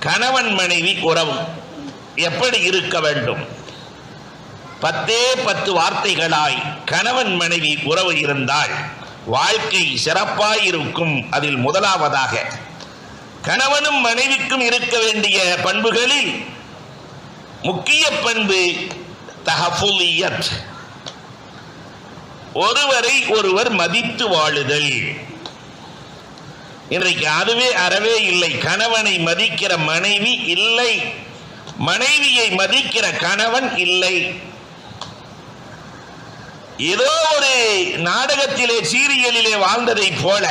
கணவன் மனைவி உறவு எப்படி இருக்க வேண்டும்? 10 வார்த்தைகளாய் கணவன் மனைவி உறவு இருந்தால் வாழ்க்கை சிறப்பாய் இருக்கும். அதில் முதலாவதாக கணவனும் மனைவிக்கும் இருக்க வேண்டிய பண்புகளில் முக்கிய பண்பு தஹஃபுலியத், ஒருவரை ஒருவர் மதித்து வாழுதல். இன்றைக்கு அதுவே அறவே இல்லை. கணவனை மதிக்கிற மனைவி இல்லை, மனைவியை மதிக்கிற கணவன் இல்லை. ஏதோ ஒரு நாடகத்திலே சீரியலிலே வாழ்ந்ததை போல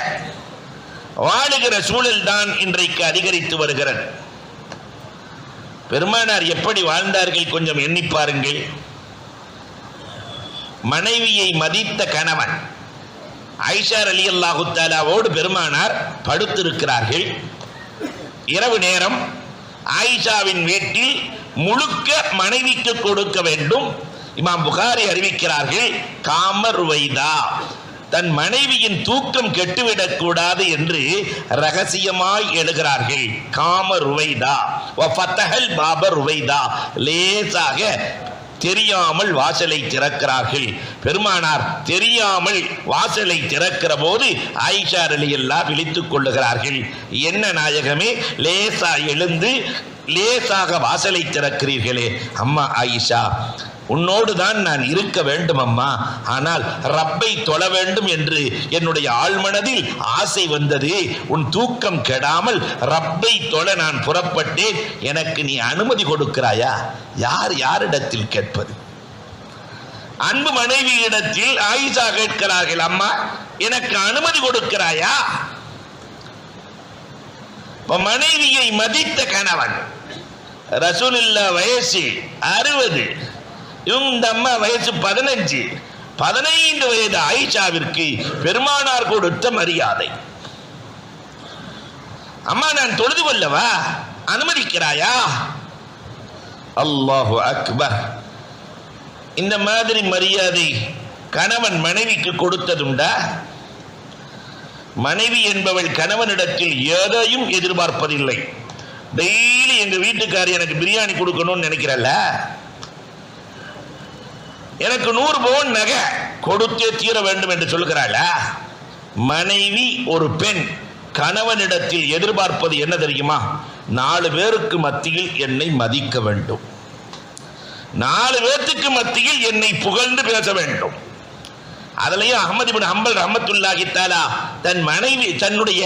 வாழுகிற சூழல் தான் இன்றைக்கு அதிகரித்து வருகிறது. பெருமானார் எப்படி வாழ்ந்தார்கள் கொஞ்சம் எண்ணி பாருங்கள். மனைவியை மதித்த கணவன். ஆயிஷா ரலியல்லாஹு தஆலாவோடு பெருமானார் படுத்திருக்கிறார்கள். இரவு நேரம் ஆயிஷாவின் வீட்டில் முழுக்க மனைவிக்கு கொடுக்க வேண்டும். இமாம் புகாரி அறிவிக்கிறார்கள், காமர் ருவைதா, தன் மனைவியின் தூக்கம் கெட்டுவிடக் கூடாது என்று ரகசியமாய் எழுகிறார்கள். காமர் ருவைதா வ ஃபதஹல் பாப ருவைதா, லேசாக தெரியாமல் வாசலை திறக்கிறார்கள். பெருமானார் தெரியாமல் வாசலை திறக்கிற போது ஆயிஷா ரலியல்லாஹு விழித்துக் கொள்ளுகிறார்கள். என்ன நாயகமே, லேசா எழுந்து லேசாக வாசலை திறக்கிறீர்களே. அம்மா ஆயிஷா, உன்னோடு தான் நான் இருக்க வேண்டும் அம்மா, ஆனால் ரப்பை தொழ வேண்டும் என்று என்னுடைய ஆழ்மனதில் ஆசை வந்தது. உன் தூக்கம் கெடாமல் ரப்பை தொழ நான் புறப்பட்டேன். எனக்கு நீ அனுமதி கொடுக்கிறாயா? யாரிடத்தில் கேட்பது? அன்பு மனைவியிடத்தில் ஆயிஷா கேட்கிறார்கள், அம்மா எனக்கு அனுமதி கொடுக்கிறாயா? மனைவியை மதித்த கணவன். ரசூலுல்லாஹ் வயசு 60, இந்த அம்மா வயசு 15 வயது ஆயிஷாவிற்கு பெருமானார் கொடுத்த மரியாதை. அம்மா நான் தொழுது கொள்ளவா, அனுமதிக்கிறாயா? அல்லாஹு அக்பர். இந்த மாதிரி மரியாதை கணவன் மனைவிக்கு கொடுத்ததுண்டா? மனைவி என்பவள் கணவனிடத்தில் எதையும் எதிர்பார்ப்பதில்லை. டெய்லி எங்க வீட்டுக்காரி எனக்கு பிரியாணி கொடுக்கணும்னு நினைக்கிறல்ல, எனக்கு 100 பவுன் நகை கொடுத்தே தீர வேண்டும் என்று சொல்கிறாள். மனைவி ஒரு பெண் கணவனிடத்தில் எதிர்பார்ப்பது என்ன தெரியுமா? 4 பேருக்கு மத்தியில் என்னை மதிக்க வேண்டும், 4 பேருக்கு மத்தியில் என்னை புகழ்ந்து பேச வேண்டும். அதுலயும் அஹ்மத் இப்னு ஹம்பல் ரஹ்மத்துல்லாஹி தஆலா தன் மனைவி தன்னுடைய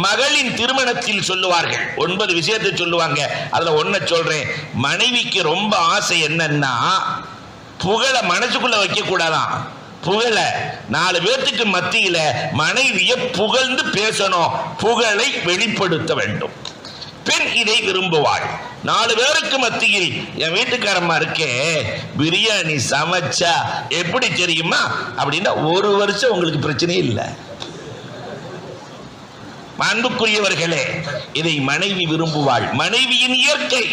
மகளின் திருமணத்தில் சொல்லுவார்கள். 9 விஷயத்தை சொல்லுவாங்க. அதுல ஒன்ன சொல்றேன். மனைவிக்கு ரொம்ப ஆசை என்னன்னா, புகழ மனசுக்குள்ள வைக்க கூடாதான். புகழ 4 பேர்த்துக்கு மத்தியில மனைவியை புகழ்ந்து பேசணும், புகழை வெளிப்படுத்த வேண்டும். பெண் இதை விரும்புவாள். 4 பேருக்கு மத்தியில் என் வீட்டுக்காரம்மா இருக்கே பிரியாணி சமைச்சா எப்படி தெரியுமா அப்படின்னா 1 வருஷம் உங்களுக்கு பிரச்சனை இல்லை. அன்புக்குரியவர்களே, இதை மனைவி விரும்புவாள். மனைவியின் இயற்கை.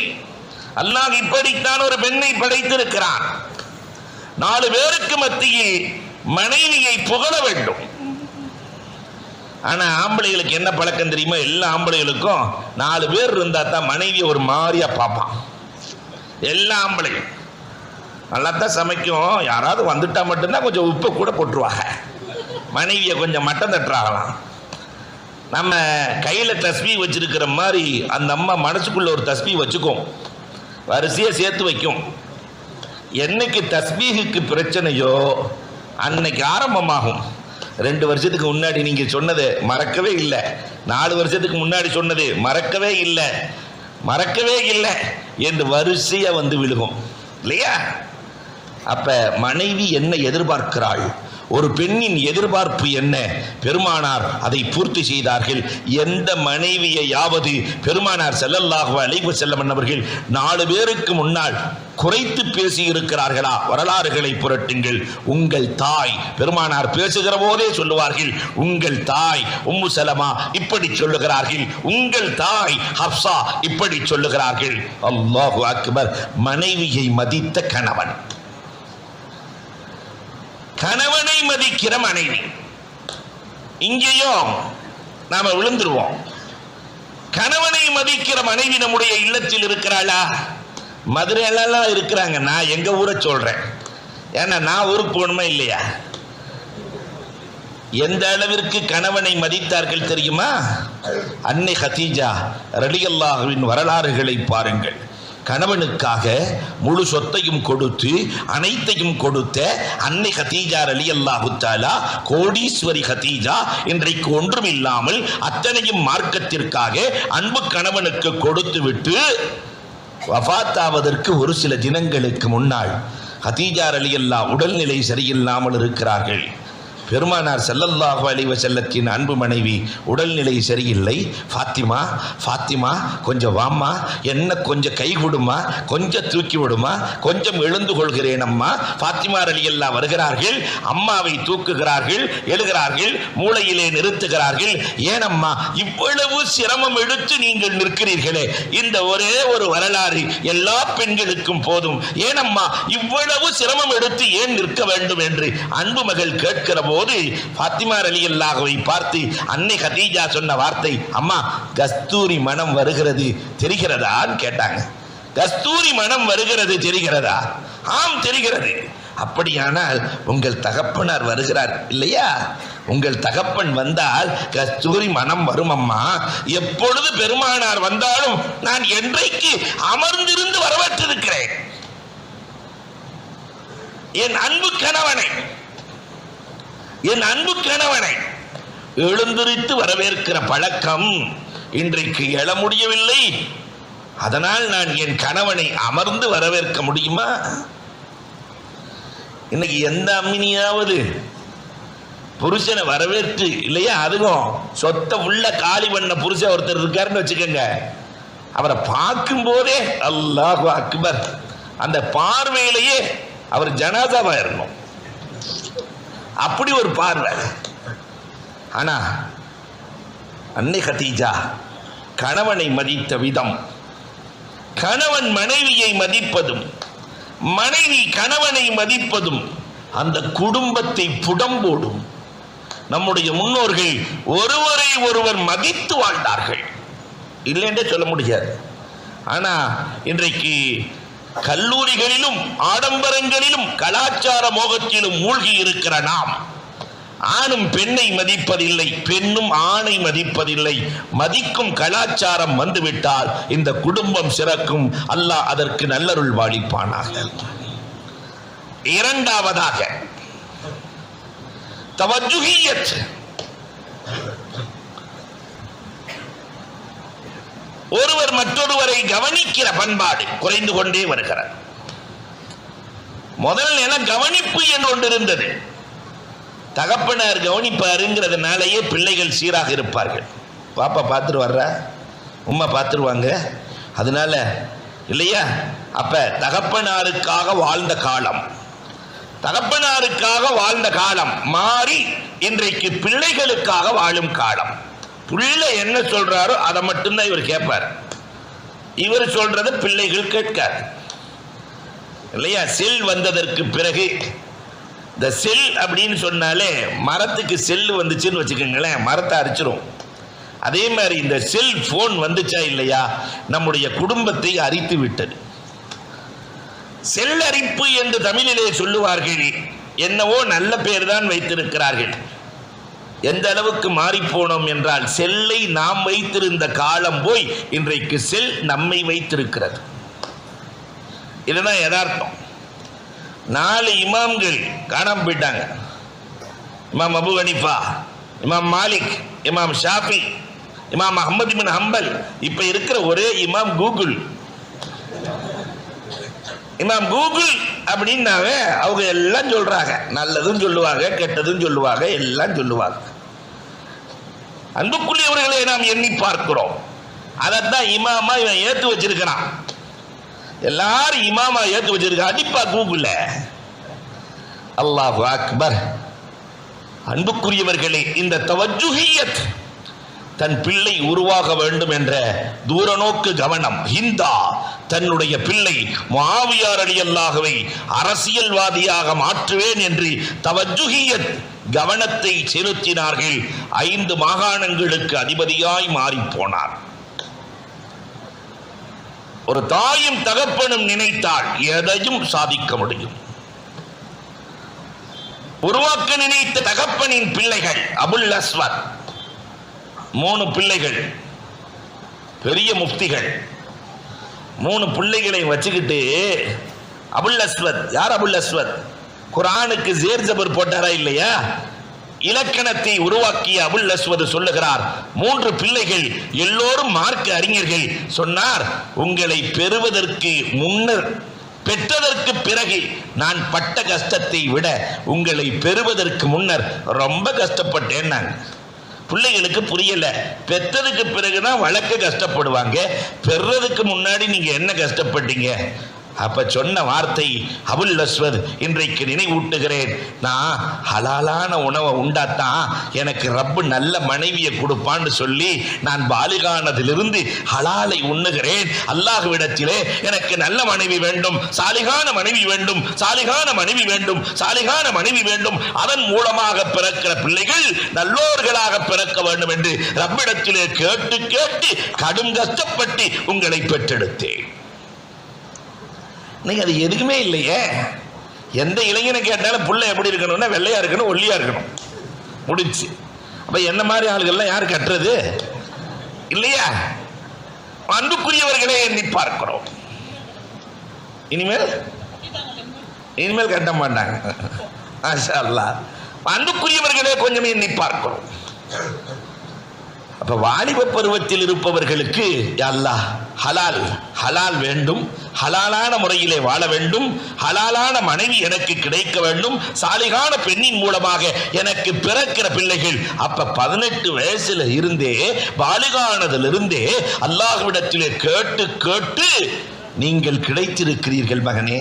அல்லாஹ் இப்படித்தான் ஒரு பெண்ணை படைத்திருக்கிறான். 4 பேருக்கு மத்தியில் மனைவியை புகழ வேண்டும். ஆனா ஆம்பளைகளுக்கு என்ன பழக்கம் தெரியுமா? எல்லா ஆம்பளைகளுக்கும் 4 பேர் இருந்தா தான் மனைவியை ஒரு மாதிரியா பார்ப்பான். எல்லா ஆம்பளையும் நல்லா தான் சமைக்கும், யாராவது வந்துட்டா மட்டும்தான் கொஞ்சம் உப்பை கூட போட்டுருவாங்க, மனைவியை கொஞ்சம் மட்டம் தட்டுறாங்களாம். நம்ம கையில தஸ்பீ வச்சிருக்கிற மாதிரி அந்த அம்மா மனசுக்குள்ள ஒரு தஸ்பீ வச்சுக்கும், வரிசையை சேர்த்து வைக்கும். என்னைக்கு தஸ்பீஹுக்கு பிரச்சனையோ அன்னைக்கு ஆரம்பமாகும். 2 வருஷத்துக்கு முன்னாடி நீங்க சொன்னது மறக்கவே இல்லை, 4 வருஷத்துக்கு முன்னாடி சொன்னது மறக்கவே இல்லை என்று வரிசையா வந்து விழுகும் இல்லையா? அப்ப மனைவி என்ன எதிர்பார்க்கிறாள்? ஒரு பெண்ணின் எதிர்பார்ப்பு என்ன? பெருமானார் அதை பூர்த்தி செய்தார்கள். எந்த மனைவியையாவது பெருமானார் ஸல்லல்லாஹு அலைஹி வஸல்லம் அவர்கள் 4 பேருக்கு முன்னால் குறைத்து பேசி இருக்கிறார்களா? வரலாறுகளை புரட்டுங்கள். உங்கள் தாய், பெருமானார் பேசுகிற போதே சொல்லுவார்கள், உங்கள் தாய் உம்மு சலமா இப்படி சொல்லுகிறார்கள், உங்கள் தாய் ஹப்ஸா இப்படி சொல்லுகிறார்கள். அல்லாஹு அக்பர். மனைவியை மதித்த கணவன், கணவனை மதிக்கிற மனைவி. இங்கேயும் நாம விழுந்துருவோம். கணவனை மதிக்கிற மனைவி நம்முடைய இல்லத்தில் இருக்கிறாளா? மதுரையிலாம் இருக்கிறாங்க. நான் எங்க ஊரை சொல்றேன், ஏன்னா நான் ஊருக்கு போகணுமா இல்லையா? எந்த அளவிற்கு கணவனை மதித்தார்கள் தெரியுமா? அன்னை கதீஜா ரலியல்லாஹுவின் வரலாறுகளை பாருங்கள். கணவனுக்காக முழு சொத்தையும் கொடுத்து அனைத்தையும் கொடுத்த அன்னை கதீஜா ரலியல்லாஹு தஆலா, கோடீஸ்வரி கதீஜா, இன்றைக்கு ஒன்றும் இல்லாமல் அத்தனையும் மார்க்கத்திற்காக அன்பு கணவனுக்கு கொடுத்து விட்டு வஃபாத்தாவதற்கு ஒரு சில தினங்களுக்கு முன்னால் கதீஜா ரலியல்லாஹு உடல்நிலை சரியில்லாமல் இருக்கிறார்கள். பெருமானார் ஸல்லல்லாஹு அலைஹி வஸல்லத்தின் அன்பு மனைவி உடல்நிலை சரியில்லை. ஃபாத்திமா, ஃபாத்திமா கொஞ்சம் வாம்மா, என்ன கொஞ்சம் கை கொடுமா, கொஞ்சம் தூக்கி விடுமா, கொஞ்சம் எழுந்து கொள்கிறேன் அம்மா. ஃபாத்திமா ரலியல்லாஹு வருகிறார்கள், அம்மாவை தூக்குகிறார்கள், எழுகிறார்கள், மூளையிலே நிறுத்துகிறார்கள். ஏனம்மா இவ்வளவு சிரமம் எடுத்து நீங்கள் நிற்கிறீர்களே, இந்த ஒரே ஒரு வரலாறு எல்லா பெண்களுக்கும் போதும், ஏனம்மா இவ்வளவு சிரமம் எடுத்து ஏன் நிற்க வேண்டும் என்று அன்பு மகள் கேட்கிற போது ஃபாத்திமா ரலியல்லாஹுவை பார்த்து அன்னை கதீஜா சொன்ன வார்த்தை, அம்மா கஸ்தூரி மனம் வருகிறது தெரிகிறதான்னு கேட்டாங்க. கஸ்தூரி மனம் வருகிறது தெரிகிறதா? ஆம் தெரிகிறது. அப்படியானால் உங்கள் தகப்பனார் வருகிறார் இல்லையா? உங்கள் தகப்பன் வந்தால் கஸ்தூரி மனம் வரும் அம்மா. எப்பொழுது பெருமானார் வந்தாலும் நான் என்றைக்கு அமர்ந்திருந்து வரவேற்றிருக்கிறேன். என் அன்பு கணவனை, என் அன்பு கணவனை எழுந்திருத்து வரவேற்கிற பழக்கம் இன்றைக்கு எழ முடியவில்லை. அதனால் நான் என் கணவனை அமர்ந்து வரவேற்க முடியுமா? இன்னைக்கு எந்த அம்மினியாவது புருஷனை வரவேற்று இல்லையா, அதுவும் சொத்தை உள்ள காலி பண்ண புருஷன் ஒருத்தர் இருக்காருன்னு வச்சுக்கோங்க, அவரை பார்க்கும் போதே அல்லாஹு அக்பர், அந்த பார்வையிலேயே அவர் ஜனாதாவா இருக்கணும், அப்படி ஒரு பார்வை. ஆனா அன்னை கதீஜா கணவனை மதித்த விதம், கணவன் மனைவியை மதிப்பதும் மனைவி கணவனை மதிப்பதும் அந்த குடும்பத்தை புடம்போடும். நம்முடைய முன்னோர்கள் ஒருவரை ஒருவர் மதித்து வாழ்ந்தார்கள், இல்லைன்றே சொல்ல முடியாது. ஆனா இன்றைக்கு கல்லூரிகளிலும் ஆடம்பரங்களிலும் கலாச்சார மோகத்திலும் மூழ்கி இருக்கிற நாம், ஆணும் பெண்ணை மதிப்பதில்லை, பெண்ணும் ஆணை மதிப்பதில்லை. மதிக்கும் கலாச்சாரம் வந்துவிட்டால் இந்த குடும்பம் சிறக்கும். அல்லாஹ் அதற்கு நல்லருள் வாழிப்பானாக. இரண்டாவதாக தவஜுஹியத், ஒருவர் மற்றொருவரை கவனிக்கிற பண்பாடு குறைந்து கொண்டே வருகிறது. முதல் நில கவனிப்பு என்று ஒன்று இருந்தது. தகப்பனார் கவனிப்பாருங்கிறதுனாலேயே பிள்ளைகள் சீராக இருப்பார்கள். பாப்பா பார்த்துட்டு வர்ற, உம்மா பார்த்துருவாங்க, அதனால இல்லையா? அப்ப தகப்பனாருக்காக வாழ்ந்த காலம், தகப்பனாருக்காக வாழ்ந்த காலம் மாறி இன்றைக்கு பிள்ளைகளுக்காக வாழும் காலம். பிள்ளை என்ன சொல்றாரோ அதை மட்டும்தான் இவர் கேட்பார், இவர் சொல்றத பிள்ளைகள் கேட்காது இல்லையா? செல் வந்ததற்கு பிறகு, இந்த செல் அப்படின்னு சொன்னாலே மரத்துக்கு செல் வந்துச்சுன்னு வச்சுக்கோங்களேன், மரத்தை அரிச்சிரும். அதே மாதிரி இந்த செல் போன் வந்துச்சா இல்லையா, நம்முடைய குடும்பத்தை அரித்து விட்டது. செல் அரிப்பு என்று தமிழிலே சொல்லுவார்கள். என்னவோ நல்ல பேர் தான் வைத்திருக்கிறார்கள். எந்த அளவுக்கு மாறி போனோம் என்றால், செல்லை நாம் வைத்திருந்த காலம் போய் இன்றைக்கு செல் நம்மை வைத்திருக்கிறது. இதுதான் யதார்த்தம். 4 இமாம்கள் காணாம போயிட்டாங்க. இமாம் அபு ஹனீஃபா, இமாம் மாலிக், இமாம் ஷாஃபி, இமாம் அஹ்மத் இப்னு ஹம்பல். இப்ப இருக்கிற ஒரே இமாம் கூகுள். இமாம் கூகுள் அப்படின்னாங்க, அவங்க எல்லாம் சொல்றாங்க, நல்லதும் சொல்லுவாங்க, கெட்டதும் சொல்லுவாங்க, எல்லாம் சொல்லுவாங்க. அன்புக்குரியவர்களை நாம் எண்ணி பார்க்கிறோம். அதைத்தான் இமாமா இவன் ஏத்து வச்சிருக்கிறான். எல்லாரும் இமாமா ஏத்து வச்சிருக்கான். அடிப்பா கூகுள்ல. அல்லாஹு அக்பர். அன்புக்குரியவர்களே, இந்த தவஜுஹியத், தன் பிள்ளை உருவாக வேண்டும் என்ற தூரநோக்கு கவனம். ஹிந்தா தன்னுடைய பிள்ளை முஆவியா ரலியல்லாஹுவை அரசியல்வாதியாக மாற்றுவேன் என்று தவஜுஹியத் கவனத்தை செலுத்தினார்கள். 5 மாகாணங்களுக்கு அதிபதியாய் மாறி போனார். ஒரு தாயும் தகப்பனும் நினைத்தால் எதையும் சாதிக்க முடியும். உருவாக்க நினைத்த தகப்பனின் பிள்ளைகள் அபுல் அஸ்வத், 3 பிள்ளைகள், பெரிய முஃப்திகள். 3 பிள்ளைகளை வச்சுக்கிட்டு அபுல் அஸ்வத், யார் அபுல் அஸ்வத்? குர்ஆனுக்கு ஜேர் ஜபர் போட்டாரா இல்லையா? இலக்கணத்தை உருவாக்கிய அபுல் அஸ்வத் சொல்லுகிறார், 3 பிள்ளைகள் எல்லோரும் மார்க்க அறிஞர்கள். சொன்னார், உங்களை பெறுவதற்கு முன்னர், பெற்றதற்கு பிறகு நான் பட்ட கஷ்டத்தை விட உங்களை பெறுவதற்கு முன்னர் ரொம்ப கஷ்டப்பட்டேன். நான் பிள்ளைகளுக்கு புரியல, பெற்றதுக்கு பிறகுதான் வழக்க கஷ்டப்படுவாங்க, பெறதுக்கு முன்னாடி நீங்க என்ன கஷ்டப்பட்டீங்க? அப்ப சொன்ன வார்த்தை அபுல் அஸ்வத் இன்றைக்கு நினைவூட்டுகிறேன். நான் ஹலாலான உணவை உண்டாத்தான் எனக்கு ரப்பு நல்ல மனைவியை கொடுப்பான்னு சொல்லி நான் பாலிகானதிலிருந்து ஹலாலை உண்ணுகிறேன். அல்லாஹ்விடத்திலே எனக்கு நல்ல மனைவி வேண்டும், சாலிகான மனைவி வேண்டும், சாலிகான மனைவி வேண்டும், சாலிகான மனைவி வேண்டும். அதன் மூலமாக பிறக்கிற பிள்ளைகள் நல்லோர்களாக பிறக்க வேண்டும் என்று ரப்பிடத்திலே கேட்டு கேட்டு கடும் கஷ்டப்பட்டு உங்களை பெற்றெடுத்தேன். இன்னைக்கு அது எதுக்குமே இல்லையே. எந்த இளைஞனை கேட்டாலும் புள்ள எப்படி இருக்கணும்னா வெள்ளையா இருக்கணும், ஒல்லியா இருக்கணும், முடிச்சு. அப்ப என்ன மாதிரி ஆளுகள்லாம் யார் கட்டுறது இல்லையா? அன்புக்குரியவர்களே எண்ணி பார்க்கிறோம். இனிமேல் கட்ட மாட்டாங்க. மாஷா அல்லாஹ். அன்புக்குரியவர்களே கொஞ்சம் எண்ணி பார்க்கிறோம். அப்ப வாலிப பருவத்தில் இருப்பவர்களுக்கு அல்லாஹ் ஹலால் ஹலால் வேண்டும், ஹலாலான முறையிலே வாழ வேண்டும், ஹலாலான மனைவி எனக்கு கிடைக்க வேண்டும், சாலிகான பெண்ணின் மூலமாக எனக்கு பிறக்கிற பிள்ளைகள். அப்ப 18 வயசுல இருந்தே, பாலிகானதிலிருந்தே அல்லாஹ்விடத்திலே கேட்டு கேட்டு நீங்கள் கிடைத்திருக்கிறீர்கள் மகனே.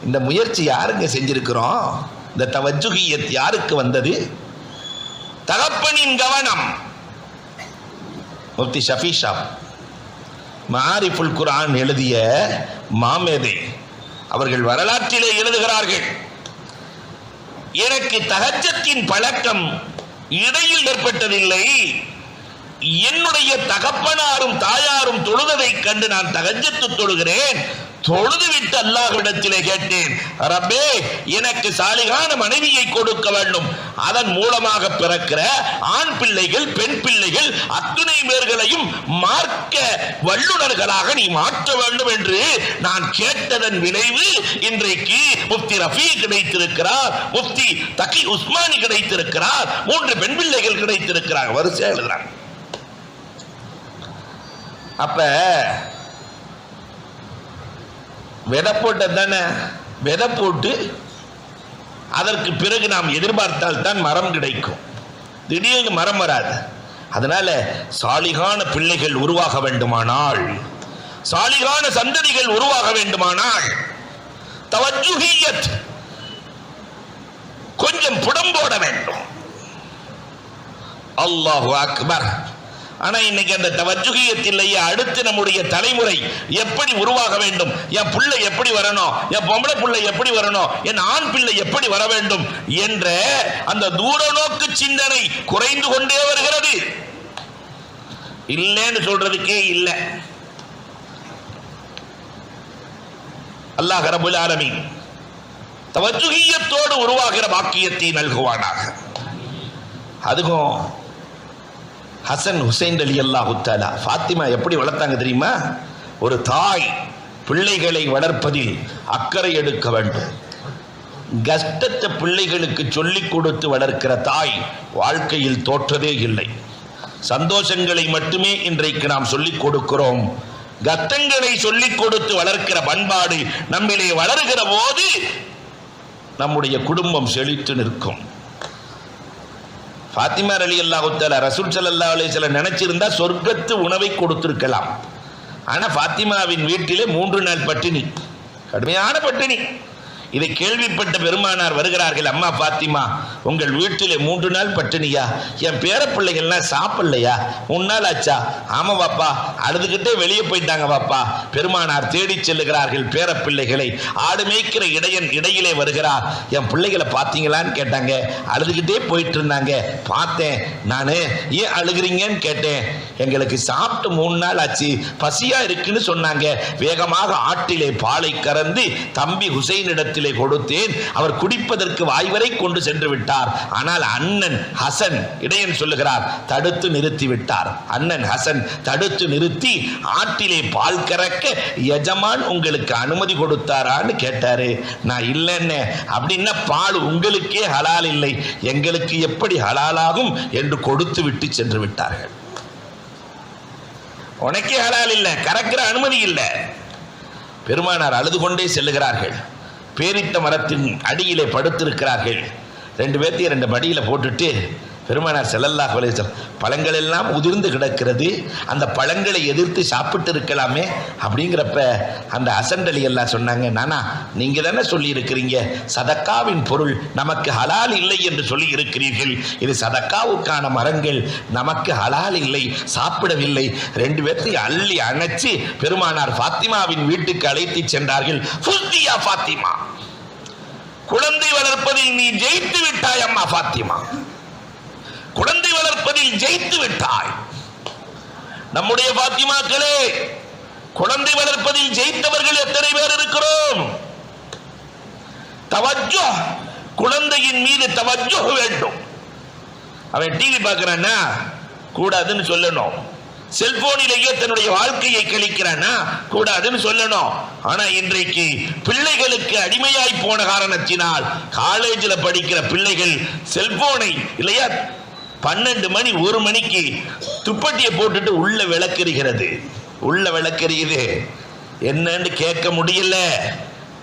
இந்த முயற்சி யாருங்க செஞ்சிருக்கிறோம்? இந்த தவஜ்ஜுஹியத் யாருக்கு வந்தது? தகப்பனின் கவனம். முஃப்தி ஷஃபி ஷாப் மாரிஃபுல் குர்ஆன் எழுதிய மாமேதை அவர்கள் வரலாற்றிலே எழுதுகிறார்கள், எனக்கு தஹஜ்ஜத்தின் பழக்கம் இடையில் ஏற்பட்டதில்லை. என்னுடைய தகப்பனாரும் தாயாரும் தொழுததை கண்டு நான் தஹஜ்ஜத்து தொழுகிறேன். தொழுது விட்டு அல்லாஹ்விடத்திலே கேட்டேன், ரப்பே எனக்கு சாலிகான மனைவியை கொடுக்க வேண்டும், அதன் மூலமாக பிறக்கிற ஆண் பிள்ளைகள் பெண் பிள்ளைகள் அத்துணை பேர்களையும் மார்க்க வல்லுநர்களாக நீ மாற்ற வேண்டும் என்று நான் கேட்டதன் விளைவு இன்றைக்கு முஃப்தி ரஃபி கிடைத்திருக்கிறார், முஃப்தி தகி உஸ்மானி கிடைத்திருக்கிறார், 3 பெண் பிள்ளைகள் கிடைத்திருக்கிறார். வரிசையா எழுதுறாங்க. அப்ப விதை போட்டது தானே, விதை போட்டு அதற்கு பிறகு நாம் எதிர்பார்த்தால் தான் மரம் கிடைக்கும், திடீர்னு மரம் வராது. அதனால சாலிகான பிள்ளைகள் உருவாக வேண்டுமானால், சாலிகான சந்ததிகள் உருவாக வேண்டுமானால் தவஜ்ஜுஹியத் கொஞ்சம் புடம்போட வேண்டும். அல்லாஹு அக்பர். ஆனா இன்னைக்கு அந்த தவஜ்ஜுஹியத் இல்லையே. அடுத்து நம்முடைய தலைமுறை எப்படி உருவாக வேண்டும், என் பிள்ளை எப்படி வரணும், என் பொம்பளை பிள்ளை எப்படி வரணும், என் ஆண் பிள்ளை எப்படி வர வேண்டும் என்ற அந்த தூரநோக்கு சிந்தனை குறைந்து கொண்டே வருகிறது. இல்லைன்னு சொல்றதுக்கே இல்லை. அல்லாஹ் ரப்பல் ஆலமீன் தவஜ்ஜுஹியத்தோடு உருவாகிற பாக்கியத்தை நல்குவானாக. அதுக்கும் ஹசன் ஹுசைன் ரலியல்லாஹு தஆலா ஃபாத்திமா எப்படி வளர்த்தாங்க தெரியுமா? ஒரு தாய் பிள்ளைகளை வளர்ப்பதில் அக்கறை எடுக்க வேண்டும். கஷ்டத்தை பிள்ளைகளுக்கு சொல்லிக் கொடுத்து வளர்க்கிற தாய் வாழ்க்கையில் தோற்றதே இல்லை. சந்தோஷங்களை மட்டுமே இன்றைக்கு நாம் சொல்லிக் கொடுக்கிறோம். கஷ்டங்களை சொல்லிக் கொடுத்து வளர்க்கிற பண்பாடு நம்மிலே வளர்கிற போது நம்முடைய குடும்பம் செழித்து நிற்கும். ஃபாத்திமா ரலியல்லாஹு தஆலா ரசூல் ஸல்லல்லாஹு அலைஹி வஸல்லம் நினைச்சிருந்தா சொர்க்கத்து உணவை கொடுத்திருக்கலாம். ஆனா ஃபாத்திமாவின் வீட்டிலே 3 நாள் பட்டினி, கடுமையான பட்டினி. இதை கேள்விப்பட்ட பெருமானார் வருகிறார்கள், அம்மா ஃபாத்திமா உங்கள் வீட்டிலே 3 நாள் பட்டினியா? என் பேர பிள்ளைகள்லாம் சாப்பிடலையா? 3 நாள் ஆச்சா? ஆமா பாப்பா, அழுதுகிட்டே வெளியே போயிட்டாங்க பாப்பா. பெருமானார் தேடி செல்லுகிறார்கள் பேர பிள்ளைகளை. ஆடு மேய்க்கிற இடையன் இடையிலே வருகிறார். என் பிள்ளைகளை பார்த்தீங்களான்னு கேட்டாங்க. அழுதுகிட்டே போயிட்டு இருந்தாங்க. பார்த்தேன். நானு ஏன் அழுகிறீங்கன்னு கேட்டேன். எங்களுக்கு சாப்பிட்டு 3 நாள் ஆச்சு, பசியா இருக்குன்னு சொன்னாங்க. வேகமாக ஆட்டிலே பாலை கறந்து தம்பி ஹுசைனிடத்திலே கொடுத்தேன். அவர் குடிப்பதற்கு வாய்வரை கொண்டு சென்று விட்டார். ஆனால் அண்ணன் ஹசன், இடையன் சொல்லுகிறார், தடுத்து நிறுத்தி விட்டார். அண்ணன் ஹசன் தடுத்து நிறுத்தி ஆட்டிலே பால் கறக்க எஜமான் உங்களுக்கு அனுமதி கொடுத்தாரான்னு கேட்டாரு. நான் இல்லைன்னு. அப்படின்னா பால் உங்களுக்கே ஹலால் இல்லை, எங்களுக்கு எப்படி ஹலாலாகும் என்று கொடுத்து விட்டு சென்று விட்டார்கள். உனக்கே ஹலால் இல்லை, கறக்கிற அனுமதி இல்லை. பெருமானார் அழுது கொண்டே செல்லுகிறார்கள். பேரித்த மரத்தின் அடியிலே படுத்திருக்கிறார்கள். 2 பேர்த்தையும் 2 மடியில போட்டுட்டு பெருமானார் ஸல்லல்லாஹு அலைஹி வஸல்லம், பழங்கள் எல்லாம் உதிர்ந்து கிடக்கிறது, அந்த பழங்களை எதிர்த்து சாப்பிட்டு இருக்கலாமே அப்படிங்கிறப்ப அந்த அசண்டலி எல்லாம் சொன்னாங்க, நானா நீங்க தானே சொல்லி இருக்கிறீங்க சதக்காவின் பொருள் நமக்கு ஹலால் இல்லை என்று சொல்லி இருக்கிறீர்கள். இது சதக்காவுக்கான மரங்கள், நமக்கு ஹலால் இல்லை, சாப்பிடவில்லை. 2 பேர்த்தையும் அள்ளி அணைச்சு பெருமானார் ஃபாத்திமாவின் வீட்டுக்கு அழைத்து சென்றார்கள். ஃபுஸ்தியா ஃபாத்திமா, குழந்தை வளர்ப்பதில் நீ ஜெயித்து விட்டாய் அம்மா ஃபாத்திமா, குழந்தை வளர்ப்பதில் ஜெயித்து விட்டாய். நம்முடைய ஃபாத்திமாக்களே, குழந்தை வளர்ப்பதில் ஜெயித்தவர்கள் எத்தனை பேர் இருக்கிறோம்? தவஜ்ஜு, குழந்தையின் மீது தவஜ்ஜு வேண்டும். அவன் டிவி பார்க்கிறான்னா கூடாதுன்னு சொல்லணும். செல்போனிலேயே தன்னுடைய வாழ்க்கையை கழிக்கிறானா கூடாதுன்னு சொல்லணும். ஆனா இன்றைக்கு பிள்ளைகளுக்கு அடிமையாய் போன காரணத்தினால் காலேஜில் படிக்கிற பிள்ளைகள் செல்போனை இல்லையா 12 மணி 1 மணிக்கு துப்பட்டியை போட்டுட்டு உள்ள விளக்கறிகிறது. உள்ள விளக்கறியுது என்னன்னு கேட்க முடியல.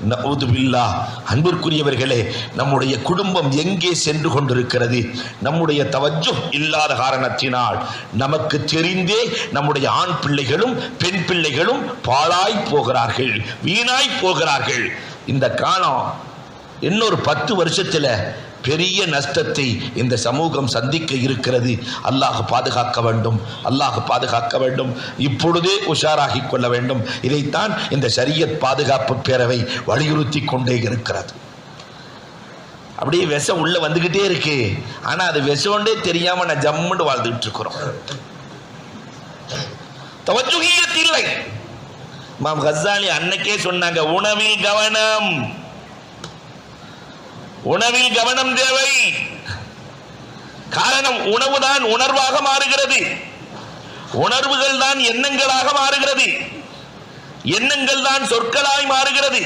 நஊது பில்லாஹ். அன்பிற்குரியவர்களே, நம்முடைய குடும்பம் எங்கே சென்று கொண்டிருக்கிறது? நம்முடைய தவஜ்ஜு இல்லாத காரணத்தினால் நமக்கு தெரிந்தே நம்முடைய ஆண் பிள்ளைகளும் பெண் பிள்ளைகளும் பாழாய் போகிறார்கள், வீணாய் போகிறார்கள். இந்த காலம் இன்னொரு 10 வருஷத்துல பெரிய நஷ்டத்தை இந்த சமூகம் சந்திக்க இருக்கிறது. அல்லாஹ் பாதுகாக்க வேண்டும், அல்லாஹ் பாதுகாக்க வேண்டும். இப்பொழுதே உஷாராகி கொள்ள வேண்டும். இதைத்தான் இந்த ஷரியத் பாதுகாப்பு பேரவை வலியுறுத்தி கொண்டே இருக்கிறது. அப்படியே விஷம் உள்ள வந்துகிட்டே இருக்கு. ஆனா அது விஷம்னே தெரியாம நான் ஜம்முன்னு வாழ்ந்துட்டு இருக்கிறோம். தவஜ்ஜுஹியத் இல்லை. இமாம் கஸ்ஸாலி அன்னைக்கே சொன்னாங்க, உணவில் கவனம், உணவில் கவனம் தேவை. காரணம், உணவுதான் உணர்வாக மாறுகிறது, உணர்வுகள் தான் எண்ணங்களாக மாறுகிறது, எண்ணங்கள் தான் சொற்களாய் மாறுகிறது,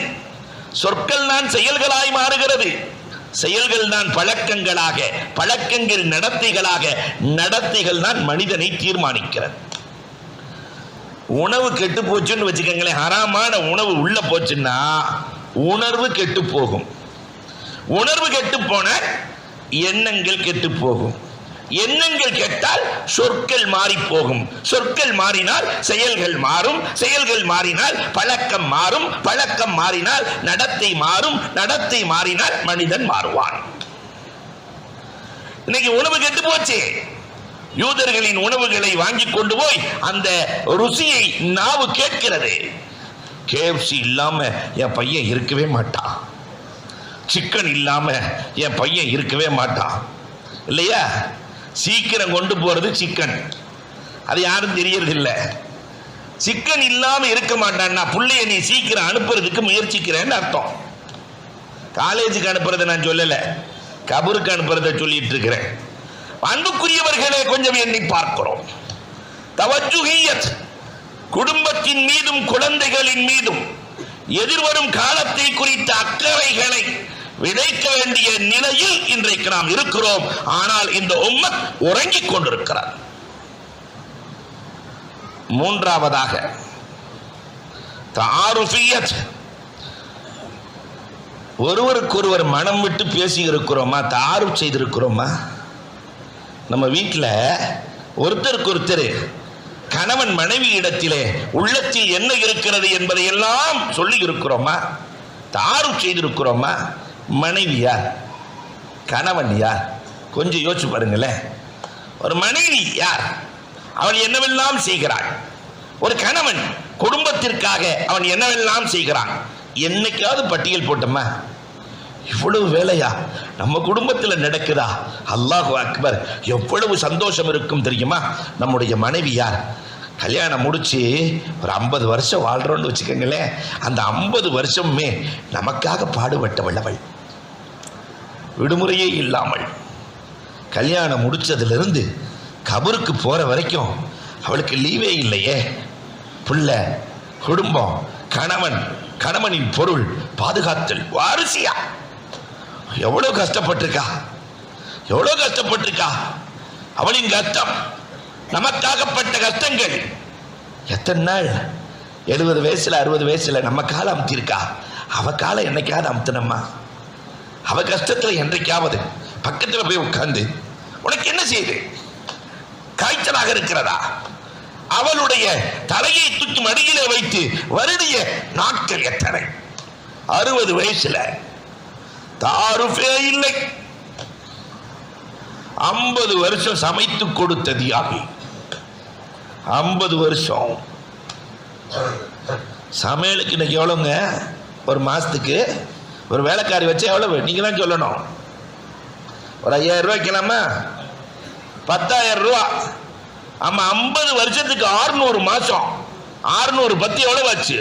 சொற்கள் தான் செயல்களாய் மாறுகிறது, செயல்கள் தான் பழக்கங்களாக, பழக்கங்கள் நடத்தைகளாக, நடத்தைகள் தான் மனிதனை தீர்மானிக்கிறது. உணவு கெட்டு போச்சுன்னு வச்சுக்கோங்களேன், ஹராமான உணவு உள்ள போச்சுன்னா உணர்வு கெட்டு போகும். உணர்வு கெட்டு போன எண்ணங்கள் கெட்டு போகும். எண்ணங்கள் கெட்டால் சொற்கள் மாறி போகும். சொற்கள் மாறினால் செயல்கள் மாறும். செயல்கள் மாறினால் பழக்கம் மாறும். பழக்கம் மாறினால் நடத்தை மாறும். நடத்தை மாறினால் மனிதன் மாறுவான். இன்னைக்கு உணவு கெட்டு போச்சு. யூதர்களின் உணவுகளை வாங்கி கொண்டு போய் அந்த ருசியை நாவு கேட்கிறது. KFC இல்லாம என் பையன் இருக்கவே மாட்டான், சிக்கன் இல்லாம என் பையன் இருக்கவே மாட்டான் இல்லையா? சீக்கிரம் கொண்டு போறது சிக்கன், அது யாரும் தெரியறது இல்லை. சிக்கன் இல்லாம இருக்க மாட்டான்னா புள்ளைய நீ சீக்கிரம் அனுப்புறதுக்கு முயற்சிக்கிறேன்னு அர்த்தம். காலேஜுக்கு அனுப்புறதை நான் சொல்லல, கபருக்கு அனுப்புறதை சொல்லிட்டு இருக்கிறேன். அன்புக்குரியவர்களே, கொஞ்சம் எண்ணி பார்க்கிறோம். தவஜ்ஜுஹியத், குடும்பத்தின் மீதும் குழந்தைகளின் மீதும் எதிர்வரும் காலத்தை குறித்த அக்கறைகளை விதைக்க வேண்டிய நிலையில் இன்றைக்கு நாம் இருக்கிறோம். ஆனால் இந்த உம்மத் உறங்கிக் கொண்டிருக்கிறார். மூன்றாவதாக தஆருஃபியத், ஒருவருக்கொருவர் மனம் விட்டு பேசி இருக்கிறோமா? தாருஃப் செய்திருக்கிறோமா? நம்ம வீட்டில் ஒருத்தருக்கு ஒருத்தர் கணவன் மனைவி இடத்திலே உள்ளத்தில் என்ன இருக்கிறது என்பதை எல்லாம் சொல்லி இருக்கிறோமா? தாருஃப் செய்திருக்கிறோமா? மனைவியா கணவன் யார்? கொஞ்சம் யோசிச்சு பாருங்களேன். ஒரு மனைவி யார்? அவள் என்னவெல்லாம் செய்கிறாள். ஒரு கணவன் குடும்பத்திற்காக அவன் என்னவெல்லாம் செய்கிறான். என்னைக்காவது பட்டியல் போட்டோமா? இவ்வளவு வேலையா நம்ம குடும்பத்தில் நடக்குதா? அல்லாஹு அக்பர், எவ்வளவு சந்தோஷம் இருக்கும் தெரியுமா? நம்முடைய மனைவி யார்? கல்யாணம் முடிச்சு ஒரு 50 வருஷம் வாழ்றோன்னு வச்சுக்கோங்களேன். அந்த 50 வருஷமுமே நமக்காக பாடுபட்டவள் அவள். விடுமுறையே இல்லாமல் கல்யாணம் முடிச்சதிலிருந்து கபருக்கு போற வரைக்கும் அவளுக்கு லீவே இல்லையே. பிள்ளை, குடும்பம், கணவன், கணவனின் பொருள், பாதுகாத்தல், வாரிசியா எவ்வளவு கஷ்டப்பட்டிருக்கா, எவ்வளவு கஷ்டப்பட்டிருக்கா. அவளின் கஷ்டம், நமக்காகப்பட்ட கஷ்டங்கள் எத்தனை நாள். 70 வயசுல 60 வயசுல நம்ம காலை அமுத்திருக்கா. அவ காலை என்னைக்காவது அமுத்தினம்மா? அவ கஷ்டத்துல என்றைக்காவது பக்கத்துல போய் உட்கார்ந்து உனக்கு என்ன செய்யுது, காய்ச்சலாக இருக்கிறதா? அவளுடைய தலையை தூக்கி மடியிலே வைத்து வருடிய நாட்கள் எத்தனை. 60 வயசுல தாருஃபே இல்லை. 50 வருஷம் சமைத்து கொடுத்த தியாகி. 50 வருஷம் சமையலுக்கு இன்னைக்கு எவ்வளவுங்க? ஒரு மாசத்துக்கு ஒரு வேலைக்காரி வச்சு எவ்வளவு நீங்க தான் சொல்லணும். ஒரு 5000 ரூபாய்க்கலாமா? 10,000 ரூபா. ஆமா, 50 வருஷத்துக்கு 600 மாசம். 600 10 எவ்வளவு ஆச்சு?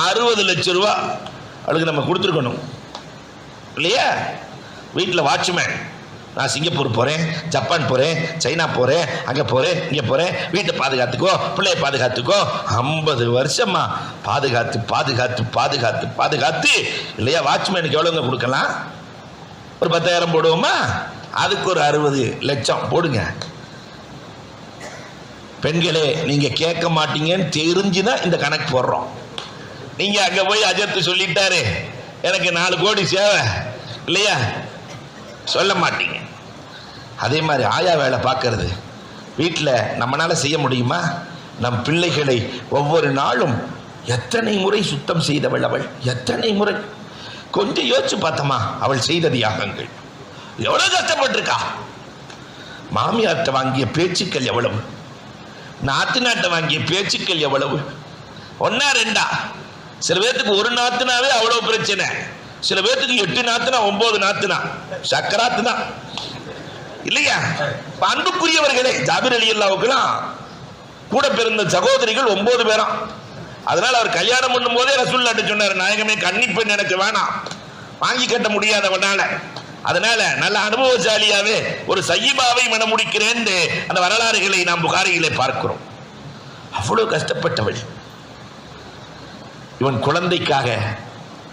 60 லட்சம் ரூபா அவளுக்கு நம்ம கொடுத்துருக்கணும் இல்லையா? வீட்டில் வாட்ச்மேன், நான் சிங்கப்பூர் போகிறேன், ஜப்பான் போகிறேன், சைனா போகிறேன், அங்கே போகிறேன், இங்கே போகிறேன், வீட்டை பாதுகாத்துக்கோ, பிள்ளையை பாதுகாத்துக்கோ. 50 வருஷமா பாதுகாத்து பாதுகாத்து பாதுகாத்து பாதுகாத்து இல்லையா? வாட்ச்மேனுக்கு எவ்வளோங்க கொடுக்கலாம்? ஒரு 10,000 போடுவோமா? அதுக்கு ஒரு 60 லட்சம் போடுங்க. பெண்களே, நீங்க கேட்க மாட்டீங்கன்னு தெரிஞ்சுதான் இந்த கணக்கு போடுறோம். நீங்க அங்க போய் அஜத்து சொல்லிட்டாரு எனக்கு 4 கோடி சேவை இல்லையா, சொல்ல மாட்டீங்க. அதே மாதிரி ஆயா வேலை பார்க்கறது வீட்டில் நம்மளால செய்ய முடியுமா? நம் பிள்ளைகளை ஒவ்வொரு நாளும் எத்தனை முறை சுத்தம் செய்தவள் அவள், எத்தனை முறை. கொஞ்சம் யோசிச்சு பார்த்தமா அவள் செய்த தியாகங்கள். எவ்வளவு கஷ்டப்பட்டிருக்கா. மாமியார்ட்ட வாங்கிய பேச்சுக்கள் எவ்வளவு, நாத்து நாட்டை வாங்கிய பேச்சுக்கள் எவ்வளவு. 1 2 சில பேர்த்துக்கு 1 நாத்துனாவே அவ்வளவு பிரச்சனை. சில பேர்த்துக்கு 8 நாத்துனா 9 நாத்துனா சக்கராத்து தான் இல்லையா? அன்புக்குரியவர்களே, ஜாபிர் ரலியல்லாஹுக்கெல்லாம் கூட பிறந்த சகோதரிகள் 9 பேரும். அதனால அவர் கல்யாணம் பண்ணும் போதே ரசூலுல்லாஹ் சொன்னார், நாயகமே கன்னிப்பெண் எனக்கு வேணாம், வாங்கி கட்ட முடியாதவனால, அதனால நல்ல அனுபவசாலியாவே ஒரு சையிபாவை மணமுடிக்கிறேன். அந்த வரலாறுகளை நாம் புகாரியிலே பார்க்கிறோம். அவ்வளவு கஷ்டப்பட்டவள். இவன் குழந்தைக்காக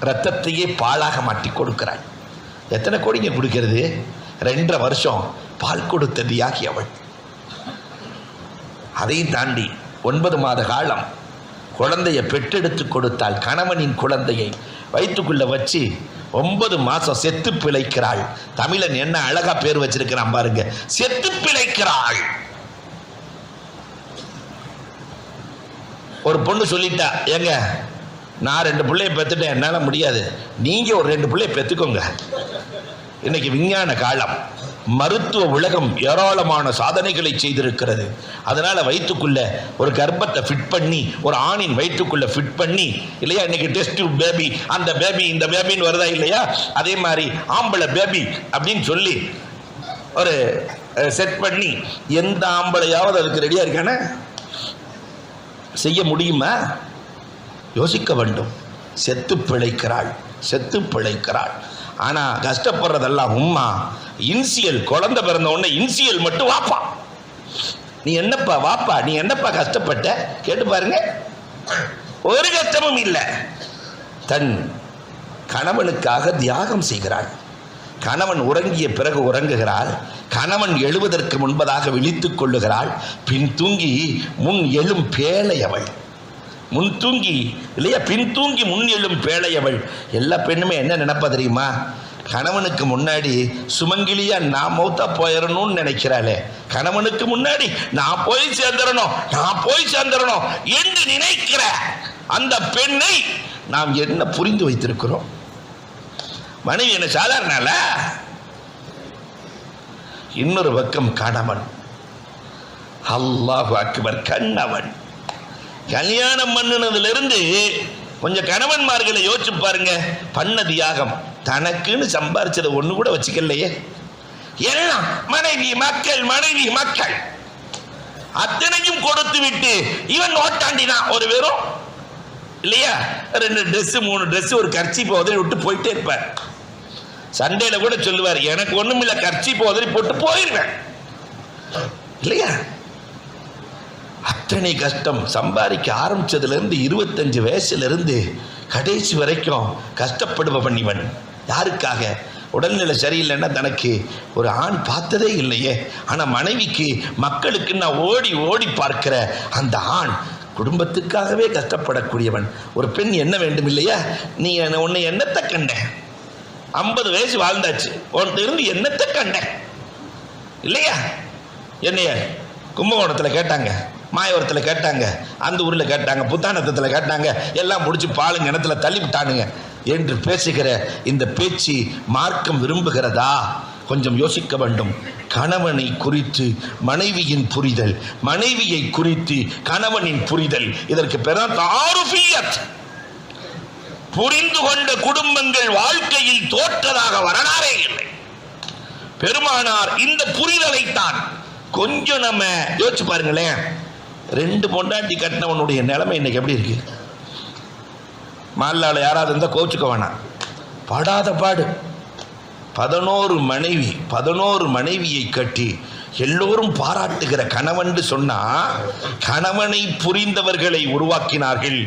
ரத்தத்தையே பாலாக மாட்டி கொடுக்கிறாள். எத்தனை கோடிங்க கொடுக்கிறது? 2.5 வருஷம் பால் கொடுத்த தியாகி அவள். அதையும் தாண்டி 9 மாத காலம் குழந்தையை பெற்றெடுத்து கொடுத்தாள். கணவனின் குழந்தையை வயிற்றுக்குள்ள வச்சு 9 மாசம் செத்து பிழைக்கிறாள். தமிழன் என்ன அழகா பேர் வச்சிருக்கிறான் பாருங்க, செத்து பிழைக்கிறாள். ஒரு பொண்ணு சொல்லிட்டா, ஏங்க நான் 2 பிள்ளைய பெற்றுட்டேன், என்னால முடியாது, நீங்க ஒரு 2 பிள்ளைய பெற்றுக்கோங்க. இன்னைக்கு விஞ்ஞான காலம், மருத்துவ உலகம் ஏராளமான சாதனைகளை செய்திருக்கிறது. அதனால வயிற்றுக்குள்ள ஒரு கர்ப்பத்தை ஃபிட் பண்ணி, ஒரு ஆணின் வயிற்றுக்குள்ள ஃபிட் பண்ணி இல்லையா, இன்னைக்கு டெஸ்ட் பேபி, அந்த பேபி இந்த பேபின்னு வருதா இல்லையா, அதே மாதிரி ஆம்பளை பேபி அப்படின்னு சொல்லி ஒரு செட் பண்ணி எந்த ஆம்பளையாவது அதுக்கு ரெடியா இருக்கானே செய்ய முடியுமா? யோசிக்க வேண்டும். செத்து பிழைக்கிறாள், செத்து பிழைக்கிறாள். ஆனா கஷ்டப்படுறதெல்லாம் உம்மா. இன்சியல் குழந்தை பிறந்த உடனே இன்சியல் மட்டும் வாப்பா, நீ என்னப்பா வாப்பா, நீ என்னப்பா கஷ்டப்பட்ட கேட்டு பாருங்க. ஒரு கஷ்டமும் இல்லை. தன் கணவனுக்காக தியாகம் செய்கிறாள். கணவன் உறங்கிய பிறகு உறங்குகிறாள். கணவன் எழுவதற்கு முன்பதாக விழித்துக் கொள்ளுகிறாள். பின் தூங்கி முன் எழும் பேழை அவள். முன் தூங்கி இல்லையா, பின் தூங்கி முன் எழும் பேழை அவள். எல்லா பெண்ணுமே என்ன நினைப்பா தெரியுமா? கணவனுக்கு முன்னாடி சுமங்கிலியா நான் மௌத்தா போயிடணும்னு நினைக்கிறாளே, கணவனுக்கு முன்னாடி நான் போய் சேர்ந்துடணும், நான் போய் சேர்ந்துடணும் என்று நினைக்கிற அந்த பெண்ணை நாம் என்ன புரிந்து வைத்திருக்கிறோம்? மனைவி என்ன சாதாரண இன்னொரு பக்கம் கணவன். அல்லாஹு அக்பர். கணவன் கல்யாணம் பண்ணினதுல இருந்து கொஞ்சம் கணவன்மார்களை யோசிச்சு பாருங்க. பண்ண தியாகம். தனக்குன்னு சம்பாரிச்சதை ஒண்ணு கூட வச்சுக்கலையே. எல்லாம் மனைவி மக்கள், மனைவி மக்கள் அத்தனையும் கொடுத்து விட்டு இவன் நோட்டாண்டி தான் ஒரு வெறும் இல்லையா, 2 ட்ரெஸ் 3 ட்ரெஸ் ஒரு கர்ச்சி போதறி விட்டு போயிட்டே இருப்பார். சண்டையில கூட சொல்லுவார், எனக்கு ஒண்ணும் இல்ல, கர்ச்சி போதறி போட்டு போயிருவேன் இல்லையா. அத்தனை கஷ்டம். சம்பாதிக்க ஆரம்பிச்சதுல இருந்து 25 வயசுல இருந்து கடைசி வரைக்கும் கஷ்டப்படுபவன் இவன். யாருக்காக? உடல்நிலை சரியில்லைன்னா தனக்கு ஒரு ஆண் பார்த்ததே இல்லையே, ஆனா மனைவிக்கு மக்களுக்கு நான் ஓடி ஓடி பார்க்கிற அந்த ஆண் குடும்பத்துக்காகவே கஷ்டப்படக்கூடியவன். ஒரு பெண் என்ன வேண்டும் இல்லையா? நீ உன்னை என்னத்தை கண்ட? 50 வயசு வாழ்ந்தாச்சு, உன்கிட்ட இருந்து என்னத்தை கண்ட இல்லையா? என்னைய கும்பகோணத்தில் கேட்டாங்க, மாயவரத்தில் கேட்டாங்க, அந்த ஊரில் கேட்டாங்க, புத்தானத்தில் கேட்டாங்க, எல்லாம் முடிச்சு பாலுங்க இனத்துல தள்ளி விட்டானுங்க என்று பேசுகிற இந்த பேச்சு மார்க்கம் விரும்புகிறதா? கொஞ்சம் யோசிக்க வேண்டும். கணவனை குறித்து மனைவியின் புரிதல், மனைவியை குறித்து கணவனின் புரிதல், இதற்கு பெரும் தாருஃபியத். புரிந்து கொண்ட குடும்பங்கள் வாழ்க்கையில் தோற்றதாக வரலாறே இல்லை. பெருமானார் இந்த புரிதலைத்தான் கொஞ்சம் நம்ம யோசிச்சு பாருங்களேன். 2 பொண்டாட்டி கட்டினவனுடைய நிலைமை இன்னைக்கு எப்படி இருக்கு? மாலால யாராவது இருந்தால் கோச்சுக்க வேணாம். படாத பாடு. 11 மனைவியை கட்டி எல்லோரும் பாராட்டுகிற கணவன் சொன்னா, கணவனை புரிந்தவர்களை உருவாக்கினார்கள்,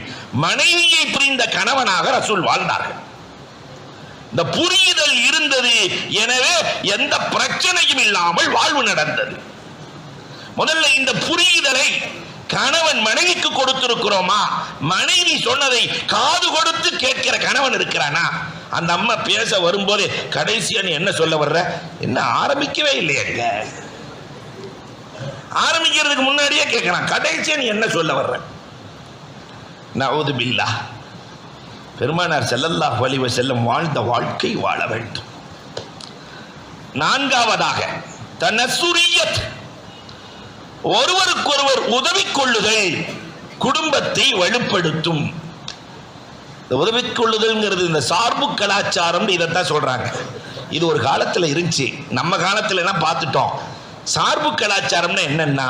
மனைவியை புரிந்த கணவனாக ரசூல் வாழ்ந்தார்கள். இந்த புரிதல் இருந்தது, எனவே எந்த பிரச்சனையும் இல்லாமல் வாழ்வு நடந்தது. முதல்ல இந்த புரிதலை கணவன் மனைவிக்கு கொடுத்திருக்கிறோமா? மனைவி சொன்னதை காது கொடுத்து கேட்கிற கணவன் இருக்கிறானா? அந்த அம்மா பேச வரும்போது கடைசியா நீ என்ன சொல்ல வர்ற? என்ன ஆரம்பிக்கவே இல்லையாங்க, ஆரம்பிக்கிறதுக்கு முன்னாடியே கேட்கலாம், கடைசியா நீ என்ன சொல்ல வர்ற? நஊது பில்லாஹ். பெருமானார் ஸல்லல்லாஹு அலைஹி வஸல்லம் வாழ்ந்த வாழ்க்கை வாழ வேண்டும். 4வதாக தனசுரியத், ஒருவருக்கொருவர் உதவி கொள்ளுதல் குடும்பத்தை வலுப்படுத்தும். உதவி கொள்ளுதல்ங்கிறது இந்த சார்பு கலாச்சாரம், இதைத்தான் சொல்றாங்க. இது ஒரு காலத்தில் இருந்துச்சு, நம்ம காலத்துல எல்லாம் பார்த்துட்டோம். சார்பு கலாச்சாரம்னா என்னன்னா,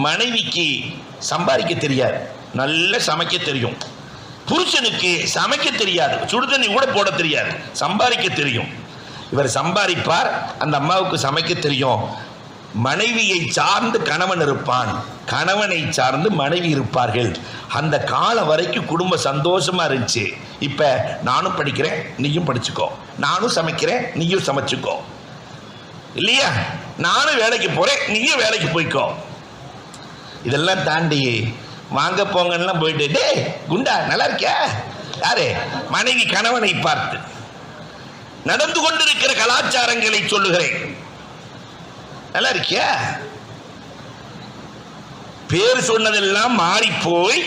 மனைவிக்கு சம்பாதிக்க தெரியாது, நல்ல சமைக்க தெரியும். புருஷனுக்கு சமைக்க தெரியாது, சுடுதண்ணி கூட போட தெரியாது, சம்பாதிக்க தெரியும். இவர் சம்பாதிப்பார், அந்த அம்மாவுக்கு சமைக்க தெரியும். மனைவியை சார்ந்து கணவன் இருப்பான், கணவனை சார்ந்து மனைவி இருப்பார்கள். அந்த காலம் வரைக்கும் குடும்பம் சந்தோஷமா இருந்துச்சு. இப்ப நானும் படிக்கிறேன், நீயும் படிச்சுக்கோ, நானும் சமைக்கிறேன், நீயும் சமைச்சுக்கோ இல்லையா, நானும் வேலைக்கு போறேன், நீயும் வேலைக்கு போய்க்கோ. இதெல்லாம் தாண்டி வாங்க போங்கலாம் போயிட்டு, டே குண்டா நல்லா இருக்கியா? யாரு? மனைவி கணவனை பார்த்து. நடந்து கொண்டிருக்கிற கலாச்சாரங்களை சொல்லுகிறேன். நல்லா இருக்கியா? பேர் சொன்னதெல்லாம் மாறி போய்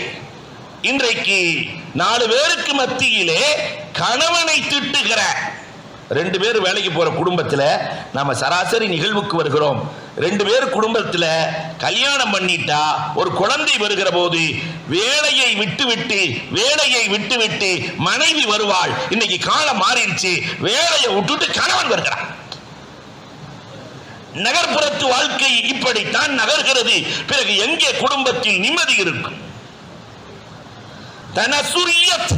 இன்றைக்கு 4 பேருக்கு மத்தியிலே கணவனை திட்டுகிற 2 பேர் வேலைக்கு போற குடும்பத்தில் நாம சராசரி நிகழ்வுக்கு வருகிறோம். 2 பேர் குடும்பத்தில் கல்யாணம் பண்ணிட்டா ஒரு குழந்தை வருகிற போது வேலையை விட்டுவிட்டு மனைவி வருவாள். இன்னைக்கு காலம் மாறிடுச்சு, வேலையை விட்டுட்டு கணவன் வருகிறான். நகர்ப்புறத்து வாழ்க்கை இப்படித்தான் நகர்கிறது. பிறகு எங்கே குடும்பத்தில் நிம்மதி இருக்கும்? தனசுரியத்,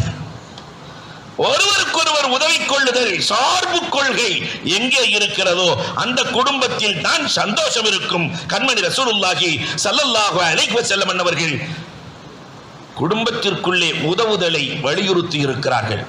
ஒருவருக்கொருவர் உதவி கொள்ளுதல், சார்பு கொள்கை எங்கே இருக்கிறதோ அந்த குடும்பத்தில் தான் சந்தோஷம் இருக்கும். கண்மணி ரசூலுல்லாஹி ஸல்லல்லாஹு அலைஹி வஸல்லம் அவர்கள் குடும்பத்திற்குள்ளே உதவுதலை வலியுறுத்தி இருக்கிறார்கள்.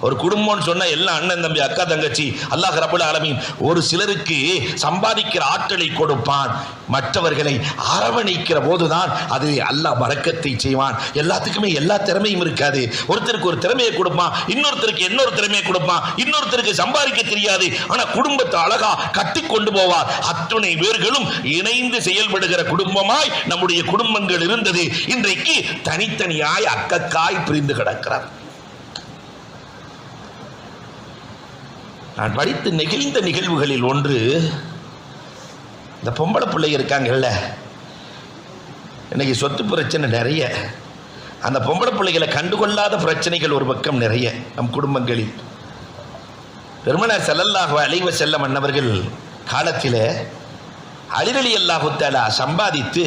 ஒரு குடும்பம்னு சொன்னா எல்லாம் அண்ணன் தம்பி அக்கா தங்கச்சி, அல்லாஹ் ரப்பல் ஆலமீன் ஒரு சிலருக்கு சம்பாதிக்கிற ஆற்றலை கொடுப்பான், மற்றவர்களை அரவணைக்கிற போதுதான் அது அல்லாஹ் பரக்கத்தை செய்வான். எல்லாத்துக்குமே எல்லா திறமையும் இருக்காது. ஒருத்தருக்கு ஒரு திறமையை கொடுப்பான், இன்னொருத்தருக்கு இன்னொரு திறமையை கொடுப்பான், இன்னொருத்தருக்கு சம்பாதிக்க தெரியாது, ஆனா குடும்பத்தை அழகா கட்டி கொண்டு போவார். அத்துணை பேர்களும் இணைந்து செயல்படுகிற குடும்பமாய் நம்முடைய குடும்பங்கள் இருந்தது. இன்றைக்கு தனித்தனியாய் அக்கக்காய் பிரிந்து கிடக்கிறார். நான் படித்து நெகிழ்ந்த நிகழ்வுகளில் ஒன்று, இந்த பொம்பளை பிள்ளைங்க இருக்காங்கல்ல, இன்னைக்கு சொத்து பிரச்சனை நிறைய, அந்த பொம்பளை பிள்ளைகளை கண்டுகொள்ளாத பிரச்சனைகள் ஒரு பக்கம் நிறைய நம் குடும்பங்களில். பெருமானார் ஸல்லல்லாஹு அலைஹி வஸல்லம் அன்னவர்கள் காலத்தில் அலி ரலியல்லாஹு தஆலா சம்பாதித்து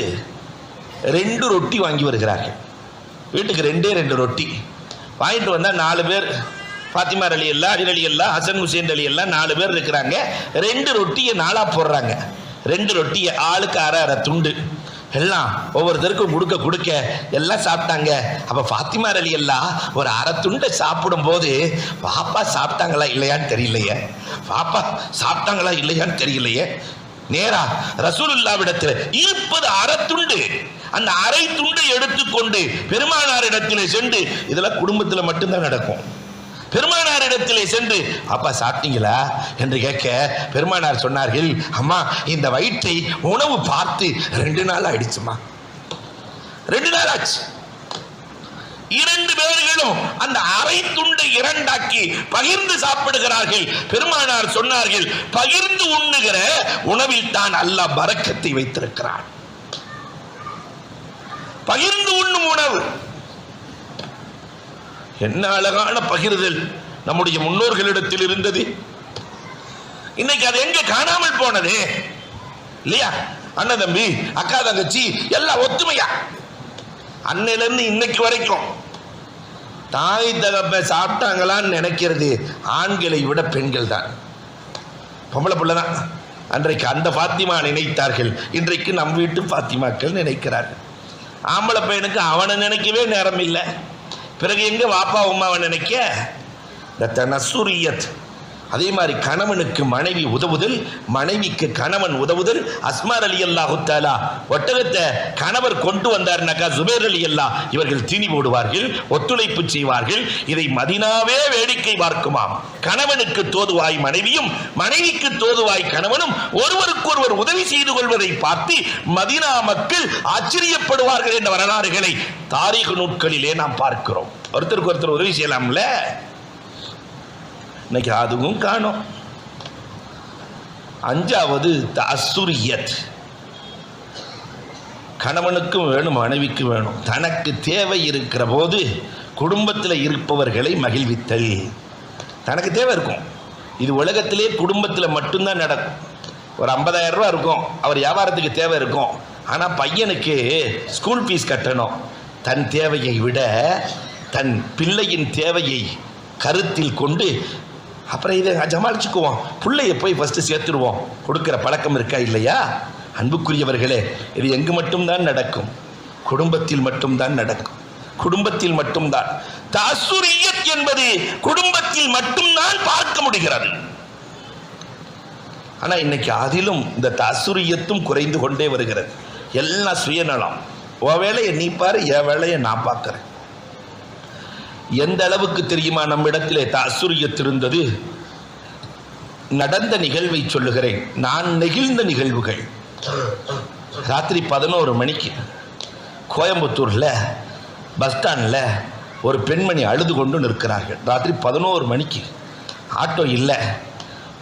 2 ரொட்டி வாங்கி வருகிறார்கள். வீட்டுக்கு 2 ரொட்டி வாங்கிட்டு வந்தால் 4 பேர், ஃபாத்திமா ரலியல்லாஹு, அலி ரலியல்லாஹு, ஹசன் ஹுசைன் ரலியல்லாஹு 4 பேர் இருக்கிறாங்க. 2 ரொட்டியை 4ஆ போடுறாங்க. 2 ரொட்டியை ஆளுக்கு அரை துண்டு, எல்லாம் ஒவ்வொருத்தருக்கும் கொடுக்க எல்லாம் சாப்பிட்டாங்க. அப்போ ஃபாத்திமா ரலியல்லாஹு ஒரு அரை துண்டை சாப்பிடும் போது பாப்பா சாப்பிட்டாங்களா இல்லையான்னு தெரியலையே, பாப்பா சாப்பிட்டாங்களா இல்லையான்னு தெரியலையே, நேரா ரசூலுல்லாஹ்விடத்தில் இருப்பது அரை துண்டு, அந்த அரை துண்டை எடுத்துக்கொண்டு பெருமானார் இடத்திலே சென்று, இதெல்லாம் குடும்பத்தில் மட்டும்தான் நடக்கும், பெருமானார் இடத்திலே சென்று அப்பா சாப்பிட்டீங்களா என்று கேட்க பெருமானார் சொன்னார்கள், அம்மா இந்த வயிற்றை உணவு பார்த்து 2 நாள் ஆயிடுச்சுமா, 2 நாள் ஆச்சு. 2 பேர்களும் அந்த அரை துண்டை 2ஆக்கி பகிர்ந்து சாப்பிடுகிறார்கள். பெருமானார் சொன்னார்கள், பகிர்ந்து உண்ணுகிற உணவில் தான் அல்லாஹ் பரக்கத்தை வைத்திருக்கிறான். பகிர்ந்து உண்ணும் உணவு என்ன அழகான பகிர்தல் நம்முடைய முன்னோர்களிடத்தில் இருந்தது. இன்னைக்கு அது எங்க காணாமல் போனது இல்லையா? அண்ணன் தம்பி, அக்கா தங்கச்சி எல்லாம் ஒத்துமையா, அன்னையில இருந்து இன்னைக்கு வரைக்கும் தாய் தகப்ப சாப்பிட்டாங்களான்னு நினைக்கிறது ஆண்களை விட பெண்கள் தான். பொம்பளை பிள்ளை தான். அன்றைக்கு அந்த ஃபாத்திமா நினைத்தார்கள், இன்றைக்கு நம் வீட்டு ஃபாத்திமாக்கள் நினைக்கிறார்கள். ஆம்பளை பையனுக்கு அவனை நினைக்கவே நேரம் இல்லை, பிறகு எங்க வாப்பா உமாவை நினைக்க? இந்த தனசுரியத். அதே மாதிரி கணவனுக்கு மனைவி உதவுதல், மனைவிக்கு கணவன் உதவுதல். அஸ்மா ரலியல்லாஹு தஆலா ஒட்டகத்தை கணவர் கொண்டு வந்தார்னாக்கா ஜுபைர் ரலியல்லாஹ் இவர்கள் தீனி போடுவார்கள், ஒத்துழைப்பு செய்வார்கள். இதை மதீனாவே வேடிக்கை பார்க்குமாம். கணவனுக்கு தோதுவாய் மனைவியும், மனைவிக்கு தோதுவாய் கணவனும் ஒருவருக்கொருவர் உதவி செய்து கொள்வதை பார்த்து மதீனா மக்கள் ஆச்சரியப்படுவார்கள் என்ற வரலாறுகளை தாரீக் நூட்களிலே நாம் பார்க்கிறோம். ஒருத்தருக்கு ஒருத்தர் உதவி செய்யலாம்ல, இன்னைக்கு அதுவும் காணும். 5வது தஅஸ்ஸுரியத். கணவனுக்கும் வேணும், மனைவிக்கும் வேணும். தனக்கு தேவை இருக்கிற போது குடும்பத்தில் இருப்பவர்களை மகிழ்வித்தல். தனக்கு தேவை இருக்கும், இது உலகத்திலே குடும்பத்தில் மட்டும்தான் நடக்கும். ஒரு 50,000 ரூபா இருக்கும், அவர் வியாபாரத்துக்கு தேவை இருக்கும், ஆனால் பையனுக்கு ஸ்கூல் ஃபீஸ் கட்டணும். தன் தேவையை விட தன் பிள்ளையின் தேவையை கருத்தில் கொண்டு அப்புறம் இதை ஜமாளிச்சுக்குவோம், பிள்ளைய போய் ஃபஸ்ட்டு சேர்த்துடுவோம், கொடுக்குற பழக்கம் இருக்கா இல்லையா? அன்புக்குரியவர்களே, இது எங்கு மட்டும்தான் நடக்கும்? குடும்பத்தில் மட்டும்தான் நடக்கும், குடும்பத்தில் மட்டும்தான். தஅஸ்ஸுரியத் என்பது குடும்பத்தில் மட்டும்தான் பார்க்க முடிகிறது. ஆனால் இன்னைக்கு அதிலும் இந்த தஅஸ்ஸுரியத்தும் குறைந்து கொண்டே வருகிறது. எல்லாம் சுயநலம். உன் வேலையை நீ பாரு, என் வேலையை நான் பார்க்குறேன். எந்த அளவுக்கு தெரியுமா நம்மிடத்திலே தஅஸ்ஸுரியத் இருந்தது? நடந்த நிகழ்வை சொல்லுகிறேன், நான் நெகிழ்ந்த நிகழ்வுகள். ராத்திரி 11 மணிக்கு கோயம்புத்தூரில் பஸ் ஸ்டாண்டில் ஒரு பெண்மணி அழுது கொண்டு நிற்கிறார்கள். ராத்திரி 11 மணிக்கு ஆட்டோ இல்லை,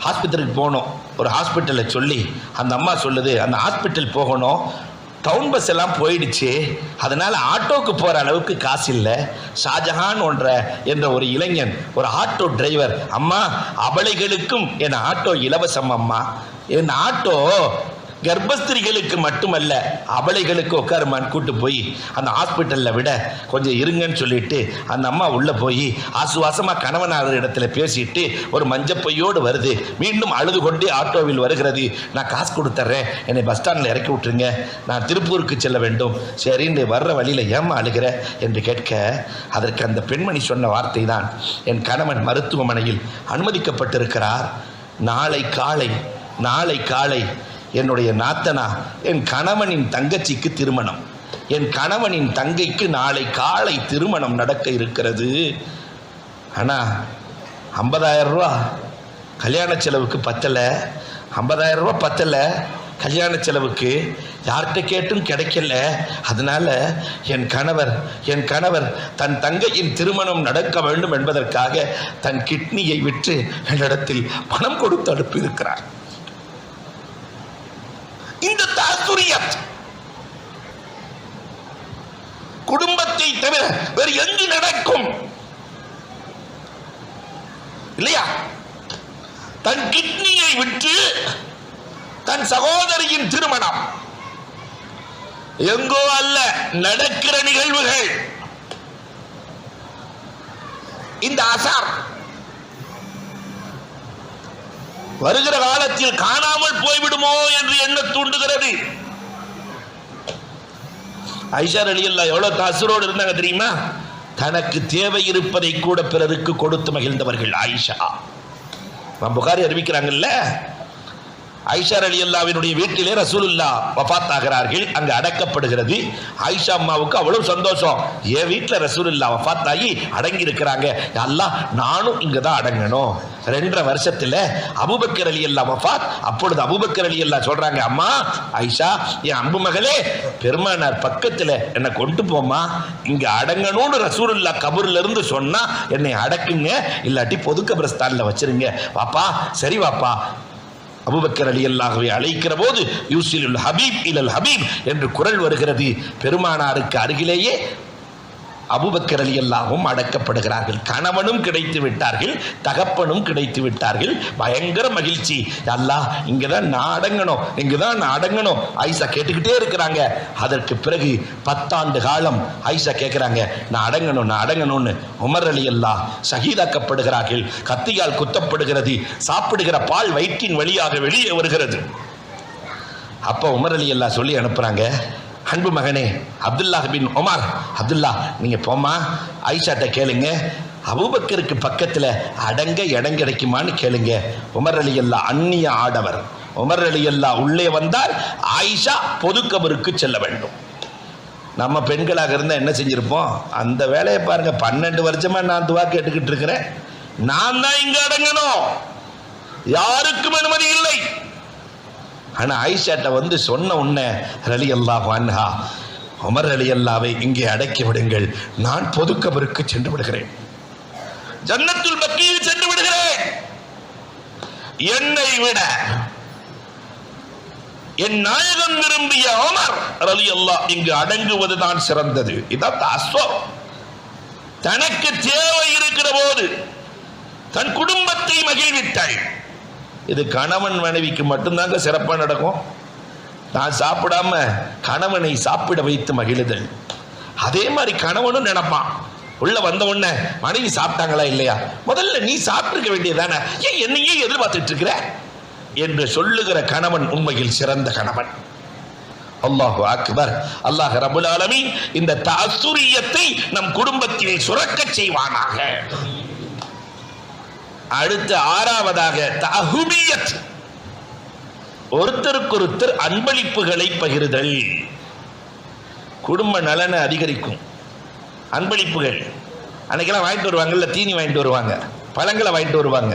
ஹாஸ்பிட்டலுக்கு போகணும். ஒரு ஹாஸ்பிட்டலில் சொல்லி அந்த அம்மா சொல்லுது, அந்த ஹாஸ்பிட்டல் போகணும், டவுன் பஸ் எல்லாம் போயிடுச்சு, அதனால் ஆட்டோவுக்கு போகிற அளவுக்கு காசு இல்லை. ஷாஜஹான் என்ற ஒரு இளைஞன், ஒரு ஆட்டோ டிரைவர், அம்மா அபலைகளுக்கும் என் ஆட்டோ இலவசம் அம்மா, என் ஆட்டோ கர்ப்பஸ்திரிகளுக்கு மட்டுமல்ல அபலைகளுக்கு உட்காருமான்னு கூட்டு போய் அந்த ஹாஸ்பிட்டலில் விட கொஞ்சம் இருங்கன்னு சொல்லிட்டு அந்த அம்மா உள்ளே போய் ஆசுவாசமாக கணவனார் இடத்துல பேசிட்டு ஒரு மஞ்சப்பையோடு வருது. மீண்டும் அழுது கொண்டே ஆட்டோவில் வருகிறது. நான் காசு கொடுத்துட்றேன், என்னை பஸ் ஸ்டாண்டில் இறக்கி விட்டுருங்க, நான் திருப்பூருக்கு செல்ல வேண்டும். சரின்னு வர்ற வழியில் ஏம்மா அழுகிற என்று கேட்க, அதற்கு அந்த பெண்மணி சொன்ன வார்த்தை தான், என் கணவன் மருத்துவமனையில் அனுமதிக்கப்பட்டிருக்கிறார், நாளை காலை என்னுடைய நாத்தனா என் கணவனின் தங்கச்சிக்கு திருமணம், என் கணவனின் தங்கைக்கு நாளை காலை திருமணம் நடக்க இருக்கிறது. ஆனால் 50,000 ரூபா கல்யாண செலவுக்கு பத்தலை, 50,000 ரூபா பத்தலை கல்யாண செலவுக்கு, யார்கிட்ட கேட்டும் கிடைக்கல. அதனால என் கணவர் தன் தங்கையின் திருமணம் நடக்க வேண்டும் என்பதற்காக தன் கிட்னியை விற்று என்னிடத்தில் பணம் கொடுத்து அனுப்பியிருக்கிறார். தஅஸ்ஸுரியத். குடும்பத்தை தவிர வேறு எங்கு நடக்கும் இல்லையா? தன் கிட்னியை விட்டு தன் சகோதரியின் திருமணம் எங்கோ அல்ல, நடக்கிற நிகழ்வுகள். இந்த அசார் வருகிற காலத்தில் காணாமல் போய்விடுமோ என்று எண்ண தூண்டுகிறது. ஆயிஷா ரலியல்லாஹு எவ்வளவு தாசுரோடு இருந்தாங்க தெரியுமா? தனக்கு தேவை இருப்பதை கூட பிறருக்கு கொடுத்து மகிழ்ந்தவர்கள் ஆயிஷா. புகாரி அறிவிக்கிறாங்கல்ல, ஆயிஷா ரலியல்லாஹுவினுடைய வீட்டிலே ரசூலுல்லாஹ் வஃபாத் ஆகிறார்கள், அங்கு அடக்கப்படுகிறது. ஆயிஷா அம்மாவுக்கு அவ்வளவு சந்தோஷம், என் வீட்டில் ரசூலுல்லாஹ் வஃபாத் ஆகி அடங்கி இருக்கிறாங்க, அல்லாஹ் நானும் இங்க தான் அடங்கணும். 2.5 வருஷத்துல அபூபக்கர் ரலியல்லாஹு வஃபாத். அப்பொழுது அபூபக்கர் ரலியல்லாஹு சொல்றாங்க, அம்மா ஆயிஷா, என் அன்பு மகளே, பெருமானார் பக்கத்துல என்னை கொண்டு போமா, இங்க அடங்கணும்னு ரசூலுல்லாஹ் கபூர்ல இருந்து சொன்னா என்னை அடக்குங்க, இல்லாட்டி பொது கபரஸ்தான்ல வச்சிருங்க. வாப்பா, சரி வாப்பா. அபூபக்கர் ரலியல்லாஹுவை அழைக்கிற போது யூசிலுல் ஹபீப் இலல் ஹபீப் என்று குரல் வருகிறது. பெருமானாருக்கு அருகிலேயே அபூபக்கர் ரலியல்லாஹுவும் அடக்கப்படுகிறார்கள். கணவனும் கிடைத்து விட்டார்கள், தகப்பனும் கிடைத்து விட்டார்கள். பயங்கர மகிழ்ச்சி. அல்லாஹ் இங்கதான் நான் அடங்கணும், இங்கதான் நான் அடங்கணும். ஆயிஷா கேட்டுக்கிட்டே இருக்கிறாங்க. அதற்கு பிறகு 10 ஆண்டு காலம் ஆயிஷா கேட்கிறாங்க, நான் அடங்கணும், நான் அடங்கணும்னு. உமர் ரலியல்லாஹு ஷஹீதாக்கப்படுகிறார்கள். கத்தியால் குத்தப்படுகிறது. சாப்பிடுகிற பால் வயிற்றின் வழியாக வெளியே வருகிறது. அப்ப உமர் ரலியல்லாஹு சொல்லி அனுப்புறாங்க, அன்பு மகனே அப்துல்லா பின் உமர், அப்துல்லா நீங்க போமா, ஆயிஷாட்ட கேளுங்க, அபூபக்கருக்கு பக்கத்துல அடங்க இடம் கிடைக்குமான்னு கேளுங்க. உமர் ரலியல்லாஹு அந்நிய ஆடவர். உமர் ரலியல்லாஹு உள்ளே வந்தால் ஆயிஷா பொது கபருக்கு செல்ல வேண்டும். நம்ம பெண்களாக இருந்தா என்ன செஞ்சிருப்போம்? அந்த வேலையை பாருங்க, 12 வருஷமா நான் துவா கேட்டுக்கிட்டு இருக்கிறேன், நான் தான் இங்க அடங்கணும், யாருக்கும் அனுமதி இல்லை. ஆனா ஆயிஷாட்ட வந்து சொன்ன உடனே ரலியல்லாஹு அன்ஹா, உமர் ரலியல்லாஹ்வை இங்கே அடக்கி விடுங்கள், நான் பொது கபருக்கு சென்று விடுகிறேன், ஜன்னத்துல் பக்கீயில் சென்று விடுகிறேன். என்னை விட என் நாயகம் விரும்பிய உமர் ரலியல்லாஹு இங்கு அடங்குவதுதான் சிறந்தது. இதான் தஅஸ்ஸுர். தனக்கு தேவை இருக்கிற போது தன் குடும்பத்தை மகிழ்வித்தாள். இது கணவன் மனைவிக்கு மட்டும்தாங்க சிறப்பாக நடக்கும். நான் சாப்பிடாம கணவனை சாப்பிட வைத்து மகிழுதல். அதே மாதிரி கணவனும் நினைப்பான், உள்ள வந்த உடனே மனைவி சாப்பிட்டாங்களா இல்லையா, முதல்ல நீ சாப்பிட்டுருக்க வேண்டியதானே, ஏன் என்னையே எதிர்பார்த்துட்டு இருக்கிற என்று சொல்லுகிற கணவன் உண்மையில் சிறந்த கணவன். அல்லாஹு அக்பர். அல்லாஹ் ரப்பல் ஆலமீன் இந்த தஅஸ்ஸுரியத்தை நம் குடும்பத்தில் சுரக்க செய்வானாக. அடுத்த 6வதாக தஹுபியத், ஒருத்தருக்கொருத்தர் அன்பளிப்புகளை பகிர்தல். குடும்ப நலனை அதிகரிக்கும் அன்பளிப்புகள். அன்னைக்கெல்லாம் வாங்கிட்டு வருவாங்கல்ல, தீனி வாங்கிட்டு வருவாங்க, பழங்களை வாங்கிட்டு வருவாங்க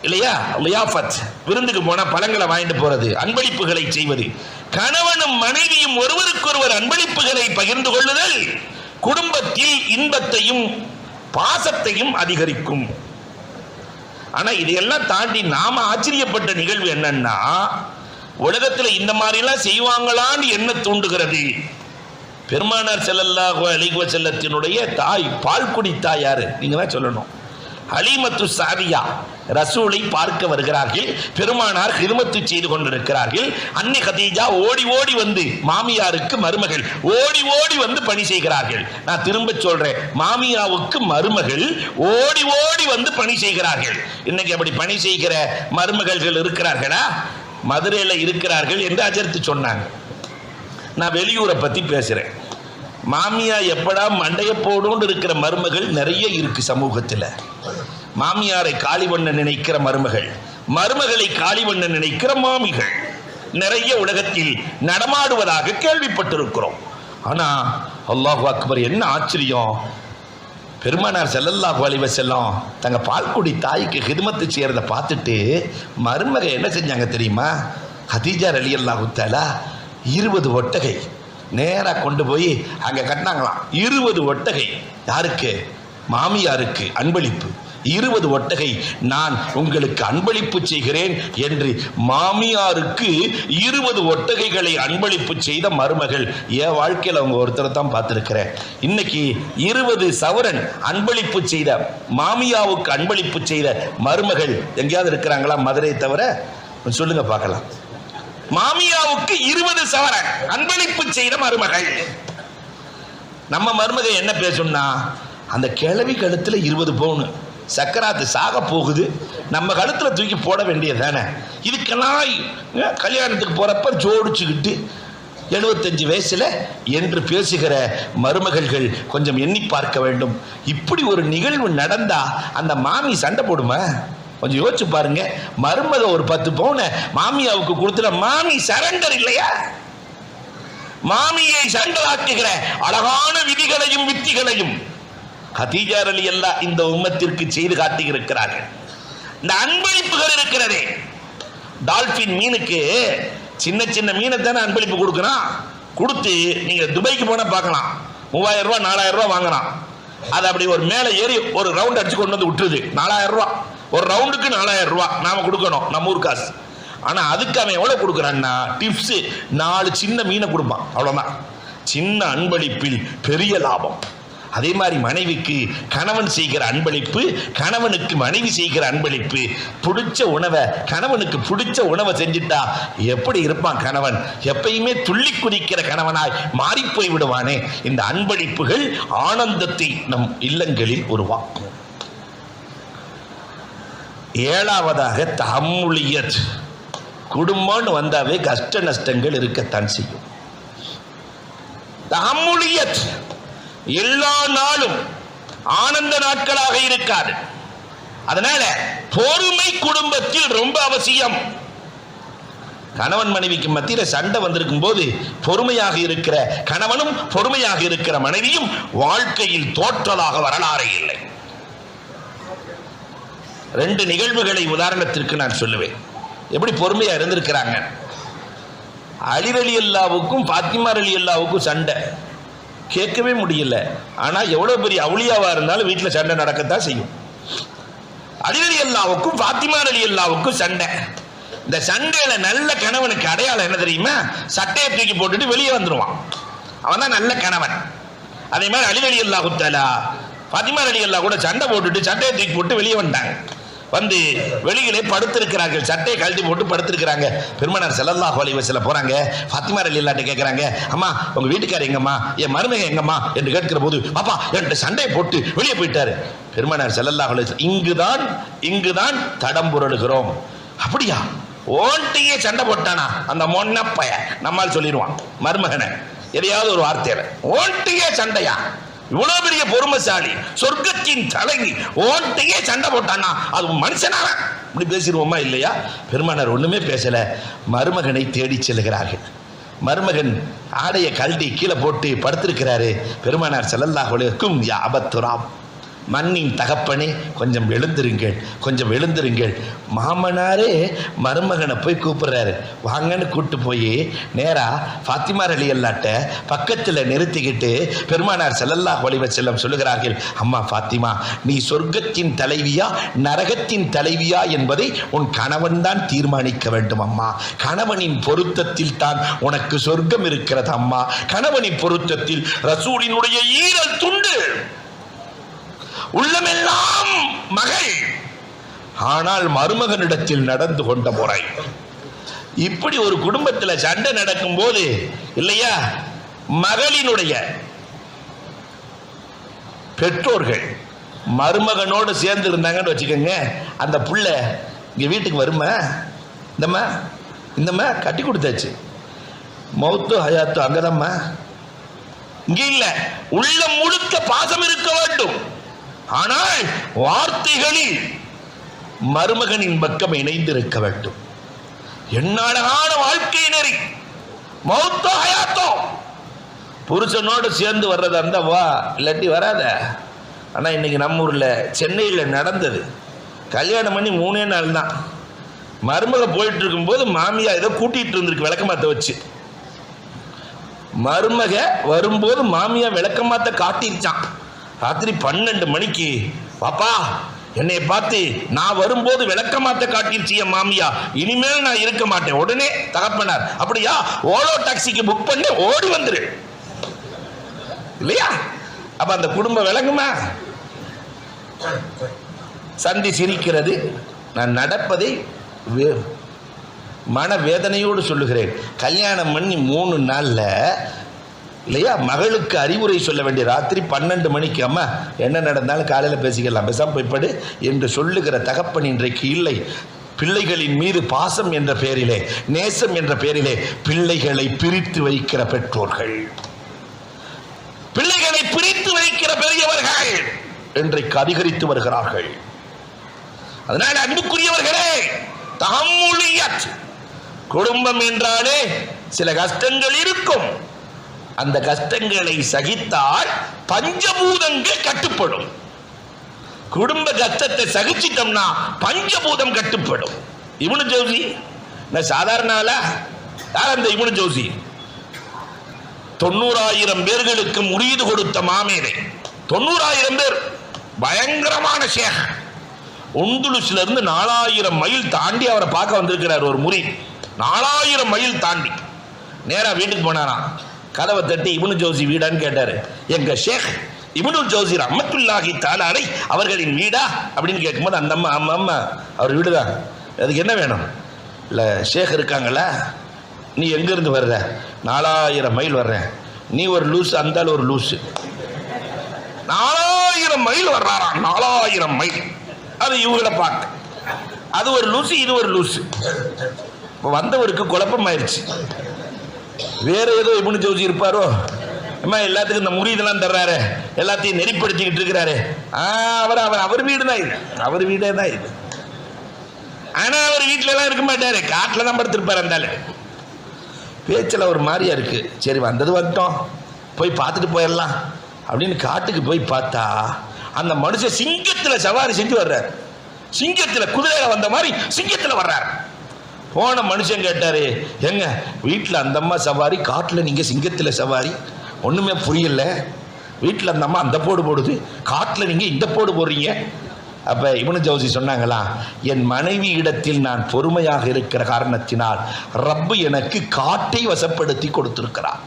இல்லையா, லியாஃபத், விருந்துக்கு போனா பழங்களை வாங்கிட்டு போறது, அன்பளிப்புகளை செய்வது. கணவனும் மனைவியும் ஒருவருக்கொருவர் அன்பளிப்புகளை பகிர்ந்து கொள்ளுதல் குடும்பத்தில் இன்பத்தையும் பாசத்தையும் அதிகரிக்கும். ஆனா இதையெல்லாம் தாண்டி நாம ஆச்சரியப்பட்ட நிகழ்வு என்னன்னா, உலகத்துல இந்த மாதிரி எல்லாம் செய்வாங்களான்னு என்ன தூண்டுகிறது. பெருமானார் ஸல்லல்லாஹு அலைஹி வஸல்லத்தினுடைய தாய், பால்குடி தாய் யாரு நீங்க தான் சொல்லணும். ஹலீமத்து சாதியா ரசூலை பார்க்க வருகிறார்கள். பெருமானார் ஹிதமத்து செய்து கொண்டிருக்கிறார்கள். அன்னை கதீஜா ஓடி ஓடி வந்து, மாமியாருக்கு மருமகள் ஓடி ஓடி வந்து பணி செய்கிறார்கள். நான் திரும்ப சொல்றேன், மாமியாவுக்கு மருமகள் ஓடி ஓடி வந்து பணி செய்கிறார்கள். இன்னைக்கு அப்படி பணி செய்கிற மருமகள்கள் இருக்கிறார்களா? மதுரையில் இருக்கிறார்கள் என்று அஜர்த்து சொன்னாங்க. நான் வெளியூரை பத்தி பேசுறேன். மாமியா எப்படா மண்டைய போடும் இருக்கிற மருமகள் நிறைய இருக்கு சமூகத்தில். மாமியாரை காலி பண்ண நினைக்கிற மருமகள், மருமகளை காலி பண்ண நினைக்கிற மாமிகள் நிறைய உலகத்தில் நடமாடுவதாக கேள்விப்பட்டிருக்கிறோம். ஆனா அல்லாஹு அக்பர், என்ன ஆச்சரியம், பெருமானார் ஸல்லல்லாஹு அலைஹி வஸல்லம் தங்க பால்குடி தாய்க்கு ஹிதமத்து செய்யறதை பார்த்துட்டு மருமக என்ன செஞ்சாங்க தெரியுமா? ஹதீஜா ரலியல்லாஹு தஆலா 20 ஒட்டகை நேரா கொண்டு போய் அங்க கட்டினாங்களாம். 20 ஒட்டகை. யாருக்கு? மாமியாருக்கு அன்பளிப்பு. 20 ஒட்டகை நான் உங்களுக்கு அன்பளிப்பு செய்கிறேன் என்று மாமியாருக்கு 20 ஒட்டகைகளை அன்பளிப்பு செய்த மருமகள். என் வாழ்க்கையில் அவங்க ஒருத்தரை தான் பார்த்திருக்கிறேன். இன்னைக்கு 20 சவரன் அன்பளிப்பு செய்த மாமியாவுக்கு அன்பளிப்பு செய்த மருமகள் எங்கேயாவது இருக்கிறாங்களா? மதுரை தவிர சொல்லுங்க பார்க்கலாம். மாமியாவுக்கு 20 சவரன் அன்பளிப்பு செய்த மருமகள். நம்ம மருமகை என்ன பேசும்னா, அந்த கிழவி கழுத்துல 20 பவுன் சக்கராத்து சாக போகுது, நம்ம கழுத்துல தூக்கி போட வேண்டியது தானே. இதுக்கெல்லாம் கல்யாணத்துக்கு போறப்ப ஜோடிச்சுக்கிட்டு 75 வயசுல என்று பேசுகிற மருமகள்கள் கொஞ்சம் எண்ணி பார்க்க வேண்டும். இப்படி ஒரு நிகழ்வு நடந்தா அந்த மாமி சண்டை போடுமா? கொஞ்சம் யோசிச்சு பாருங்க. மருமக ஒரு 10 பவுனை மாமியாவுக்கு கொடுத்துட மாமி சரண்டர் இல்லையா? மாமியை சண்டலாக்குகிற அழகான விதிகளையும் வித்திகளையும் கதீஜா ரலியல்லாஹு இந்த உம்மத்திற்கு செய்து காட்டி இருக்கிறார்கள். இந்த அன்பளிப்புகள் இருக்கிறதே, டால்பின் மீனுக்கு சின்ன சின்ன மீனை தானே அன்பளிப்பு கொடுக்குறான். கொடுத்து நீங்க துபாய்க்கு போனா பார்க்கலாம், 3000 ரூபாய் 4000 ரூபாய் வாங்குறான். அது அப்படி ஒரு மேலே ஏறி ஒரு ரவுண்ட் அடிச்சு கொண்டு வந்து விட்டுருது. 4000 ரூபாய் ஒரு ரவுண்டுக்கு 4000 ரூபாய் நாம கொடுக்கணும், நம்ம ஊர் காசு. ஆனா அதுக்கு அவன் எவ்வளவு கொடுக்குறான்னா டிப்ஸ் 4 சின்ன மீனை கொடுப்பான், அவ்வளவுதான். சின்ன அன்பளிப்பில் பெரிய லாபம். அதே மாதிரி மனைவிக்கு கணவன் செய்கிற அன்பளிப்பு, கணவனுக்கு மனைவி செய்கிற அன்பளிப்பு. பிடிச்ச உணவை கணவனுக்கு பிடிச்ச உணவை செஞ்சுட்டா எப்படி இருப்பான் கணவன்? எப்பயுமே துள்ளி குதிக்கிற கணவனாய் மாறி போய் விடுவானே. இந்த அன்பளிப்புகள் ஆனந்தத்தை நம் இல்லங்களில் உருவாக்கும். 7வதாக தஹம்முலியத். குடும்பம்னு வந்தாவே கஷ்ட நஷ்டங்கள் இருக்கத்தான் செய்யும். தஹம்முலியத் எல்லா நாளும் ஆனந்த நாட்களாக இருக்காது. அதனால பொறுமை குடும்பத்தில் ரொம்ப அவசியம். கணவன் மனைவிக்கு மத்தியில சண்டை வந்திருக்கும் போது பொறுமையாக இருக்கிற கணவனும் பொறுமையாக இருக்கிற மனைவியும் வாழ்க்கையில் தோற்றலாக வரலாறே இல்லை. 2 நிகழ்வுகளை உதாரணத்திற்கு நான் சொல்லுவேன், எப்படி பொறுமையா இருந்திருக்கிறாங்க. அலி ரலியல்லாஹுவுக்கும் ஃபாத்திமா ரலியல்லாஹுவுக்கும் சண்டை கேட்கவே முடியல. ஆனா எவ்வளவு பெரிய அவுலியாவா இருந்தாலும் வீட்டில் சண்டை நடக்கத்தான் செய்யும். அலி ரலியல்லாஹுவுக்கும் ஃபாத்திமா ரலியல்லாஹுவுக்கும் சண்டை. இந்த சண்டையில நல்ல கணவனுக்கு அடையாளம் என்ன தெரியுமா? சட்டையை தூக்கி போட்டுட்டு வெளியே வந்துருவான், அவன் தான் நல்ல கணவன். அதே மாதிரி அலி ரலியல்லாஹு தஆலா ஃபாத்திமா ரலியல்லாஹு கூட சண்டை போட்டுட்டு சட்டையை தூக்கி போட்டு வெளியே வந்தாங்க. வந்து வெளியிலே படுத்திருக்கிறார்கள், சட்டையை கழட்டி போட்டு படுத்திருக்கிறாங்க. பெருமானார் ஸல்லல்லாஹு அலைஹி வஸல்லம் போறாங்க, ஃபாத்திமா ரலியல்லாஹு கேட்கறாங்க, அம்மா உங்க வீட்டுக்காரர் எங்கம்மா, என் மருமக எங்கம்மா என்று கேட்கிற போது, பாப்பா என்கிட்ட சண்டையை போட்டு வெளியே போயிட்டாரு. பெருமானார் ஸல்லல்லாஹு அலைஹி வஸல்லம் இங்குதான் தடம் புரளுகிறோம். அப்படியா? ஓன்ட்டையே சண்டை போட்டானா அந்த மொன்னப்பைய, நம்மால் சொல்லிடுவான் மருமகனை எதையாவது ஒரு வார்த்தையில. ஓன்ட்டையே சண்டையா? இவ்வளவு பெரிய பொறுமைசாலி, சொர்க்கத்தின் தலைவி, ஓன்ட்டையே சண்டை போட்டானா அது மனுஷனா? இப்படி பேசிடுவோமா இல்லையா? பெருமானார் ஒண்ணுமே பேசல, மருமகனை தேடி செல்கிறார்கள். மருமகன் ஆடையை கழட்டி கீழே போட்டு படுத்திருக்கிறாரு. பெருமானார் ஸல்லல்லாஹு அலைஹி வஸல்லம் யா அபத்துராப், மண்ணின் தகப்பனே கொஞ்சம் எழுந்திருங்கள், கொஞ்சம் எழுந்திருங்கள். மாமனாரே மருமகனை போய் கூப்பிடுறாரு, வாங்கன்னு கூப்பிட்டு போய் நேரா ஃபாத்திமா ரலியல்லாஹு பக்கத்தில் நிறுத்திக்கிட்டு பெருமானார் ஸல்லல்லாஹு அலைஹி வஸல்லம் சொல்லுகிறார்கள், அம்மா ஃபாத்திமா, நீ சொர்க்கத்தின் தலைவியா நரகத்தின் தலைவியா என்பதை உன் கணவன் தான் தீர்மானிக்க வேண்டும் அம்மா. கணவனின் பொருத்தத்தில் தான் உனக்கு சொர்க்கம் இருக்கிறது அம்மா. கணவனின் பொருத்தத்தில் ரசூலினுடைய ஈரல் துண்டு, உள்ளமெல்லாம் மகள். ஆனால் மருமகனிடத்தில் நடந்து கொண்ட முறை இப்படி. ஒரு குடும்பத்தில் சண்டை நடக்கும் போது இல்லையா, மகளினுடைய பெற்றோர்கள் மருமகனோடு சேர்ந்து இருந்தாங்கன்னு வச்சுக்கோங்க, அந்த புள்ள இங்க வீட்டுக்கு வருமா, இந்தம்மா கட்டி கொடுத்தாச்சு, மௌத்து ஹயாத்து அங்கதம்மா, இங்க இல்ல. உள்ள முழுக்க பாசம் இருக்க வேண்டும். ஆனால் வார்த்தைகளில் மருமகனின் பக்கம் இணைந்திருக்க வேண்டும். என்னாலான வாழ்க்கை நெறி, மௌத்தோ ஹயாத்தோ. புருஷனோடு சேர்ந்து வர்றதா இருந்தா வா, இல்லாட்டி வராத. ஆனா இன்னைக்கு நம்ம ஊர்ல சென்னையில் நடந்தது, கல்யாணம் பண்ணி 3 நாள் தான். மருமக போயிட்டு இருக்கும் போது மாமியா ஏதோ கூட்டிட்டு இருந்திருக்கு விளக்கமாத்த வச்சு. மருமக வரும்போது மாமியா விளக்கமாத்த காட்டிருச்சான். ராத்திரி 12 மணிக்கு, பாப்பா என்னை பார்த்து நான் வரும்போது விளக்கமாத்த காட்டிருச்சு என் மாமியா, இனிமேல் நான் இருக்க மாட்டேன். உடனே தகப்பனார், அப்படியா ஓலோ டாக்ஸிக்கு புக் பண்ணி ஓடி வந்துரு இல்லையா? அப்ப அந்த குடும்பம் விளங்குமா? சந்தி சிரிக்கிறது. நான் நடப்பதை மன வேதனையோடு சொல்லுகிறேன். கல்யாணம் பண்ணி 3 நாள்ல இல்லையா, மகளுக்கு அறிவுரை சொல்ல வேண்டிய ராத்திரி 12 மணிக்கு, அம்மா என்ன நடந்தாலும் காலையில் பேசிக்கலாம், பேசாம போய்ப்படு என்று சொல்லுகிற தகப்பன் இன்றைக்கு இல்லை. பிள்ளைகளின் மீது பாசம் என்ற பெயரிலே, நேசம் என்ற பெயரிலே பிள்ளைகளை பிரித்து வைக்கிற பெற்றோர்கள், பிள்ளைகளை பிரித்து வைக்கிற பெரியவர்கள் இன்றைக்கு அதிகரித்து வருகிறார்கள். அதனால அன்புக்குரியவர்களே, தஹம்முலியத், குடும்பம் என்றாலே சில கஷ்டங்கள் இருக்கும். அந்த கஷ்டங்களை சகித்தால் பஞ்சபூதங்கள் கட்டுப்படும். குடும்ப கஷ்டத்தை சகிச்சிட்டோம்னா பஞ்சபூதம் கட்டுப்படும். இப்னு ஜௌசி சாதாரண ஆளா? யார் அந்த இப்னு ஜௌசி? 90,000 பேர்களுக்கு முரீது கொடுத்த மாமேதை. 90,000 பேர், பயங்கரமான ஷேக். உந்துலுஸ்ல இருந்து 4,000 மைல் தாண்டி அவரை பார்க்க வந்திருக்கிறார் ஒரு முரீத். 4,000 மைல் தாண்டி நேரா வீட்டுக்கு போனாராம். கதவை தட்டி இப்னு ஜௌசி வீடான்னு கேட்டாரு. எங்க ஷேக் இப்னு ஜௌசி ரஹ்மத்துல்லாஹி தஆலா அலைஹி அவர்களின் வீடா அப்படின்னு கேட்கும்போது அந்த அம்மா, ஆமா ஆமா அவர் வீடுதான், அதுக்கு என்ன வேணும்? இல்லை ஷேக் இருக்காங்களா? நீ எங்கேருந்து வர்ற? 4,000 மைல் வர்றேன். நீ ஒரு லூஸ், அந்த ஒரு லூஸு. 4,000 mile வர்றாராம், 4,000 mile. அது இவங்களை பார்க்க அது ஒரு லூசு, இது ஒரு லூசு. இப்போ வந்தவருக்கு குழப்பம் ஆயிடுச்சு. வேற ஏதோ இப்னு ஜௌசி இருப்பாரோ, அம்மா எல்லாத்துக்கும் இந்த முரீதெல்லாம் தர்றாரு, எல்லாத்தையும் நெறிப்படுத்திக்கிட்டு இருக்கிறாரு. அவர் வீடு தான் இது, அவர் வீடே தான் இது. ஆனா அவர் வீட்டுல எல்லாம் இருக்க மாட்டாரு, காட்டுல தான் படுத்திருப்பாரு. அந்த பேச்சில் ஒரு மாதிரியா இருக்கு. சரி வந்தது வந்துட்டோம், போய் பார்த்துட்டு போயிடலாம் அப்படின்னு காட்டுக்கு போய் பார்த்தா அந்த மனுஷன் சிங்கத்துல சவாரி செஞ்சு வர்றார். சிங்கத்துல குதிரையில வந்த மாதிரி சிங்கத்துல வர்றார். போன மனுஷன் கேட்டாரு, எங்க வீட்டில் அந்த அம்மா சவாரி, காட்டில் நீங்க சிங்கத்தில் சவாரி, ஒண்ணுமே புரியல. வீட்டில் அந்த அம்மா அந்த போடு போடுது, காட்டில் நீங்க இந்த போடு போடுறீங்க. அப்ப இப்னு ஜௌசி சொன்னாங்களா, என் மனைவி இடத்தில் நான் பொறுமையாக இருக்கிற காரணத்தினால் ரப்பு எனக்கு காட்டை வசப்படுத்தி கொடுத்திருக்கிறார்.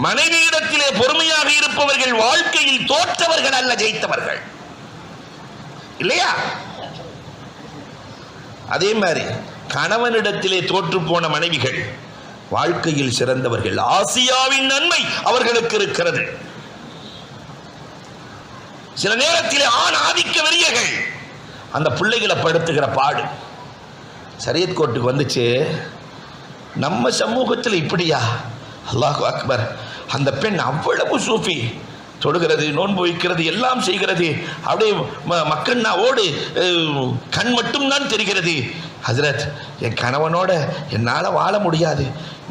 மனைவி இடத்திலே பொறுமையாக இருப்பவர்கள் வாழ்க்கையில் தோற்றவர்கள் அல்ல, ஜெயித்தவர்கள் இல்லையா? அதே மாதிரி கணவனிடத்திலே தோற்று போன மனைவிகள் வாழ்க்கையில் சிறந்தவர்கள். ஆசியாவின் நன்மை அவர்களுக்கு இருக்கிறது. சில நேரத்தில் ஆண் ஆதிக்க வெறியர்கள் அந்த பிள்ளைகளை படுத்துகிற பாடு. ஷரியத் கோர்ட்டுக்கு வந்துச்சு. நம்ம சமூகத்தில் இப்படியா? அல்லாஹு அக்பர். அந்த பெண் அவ்வளவு சூஃபி, தொடுகிறது, நோன்பு வைக்கிறது, எல்லாம் செய்கிறது. அப்படியே மக்கள்னா ஓடு, கண் மட்டும் தான் தெரிகிறது. ஹஜ்ரத், என் கணவனோட என்னால் வாழ முடியாது,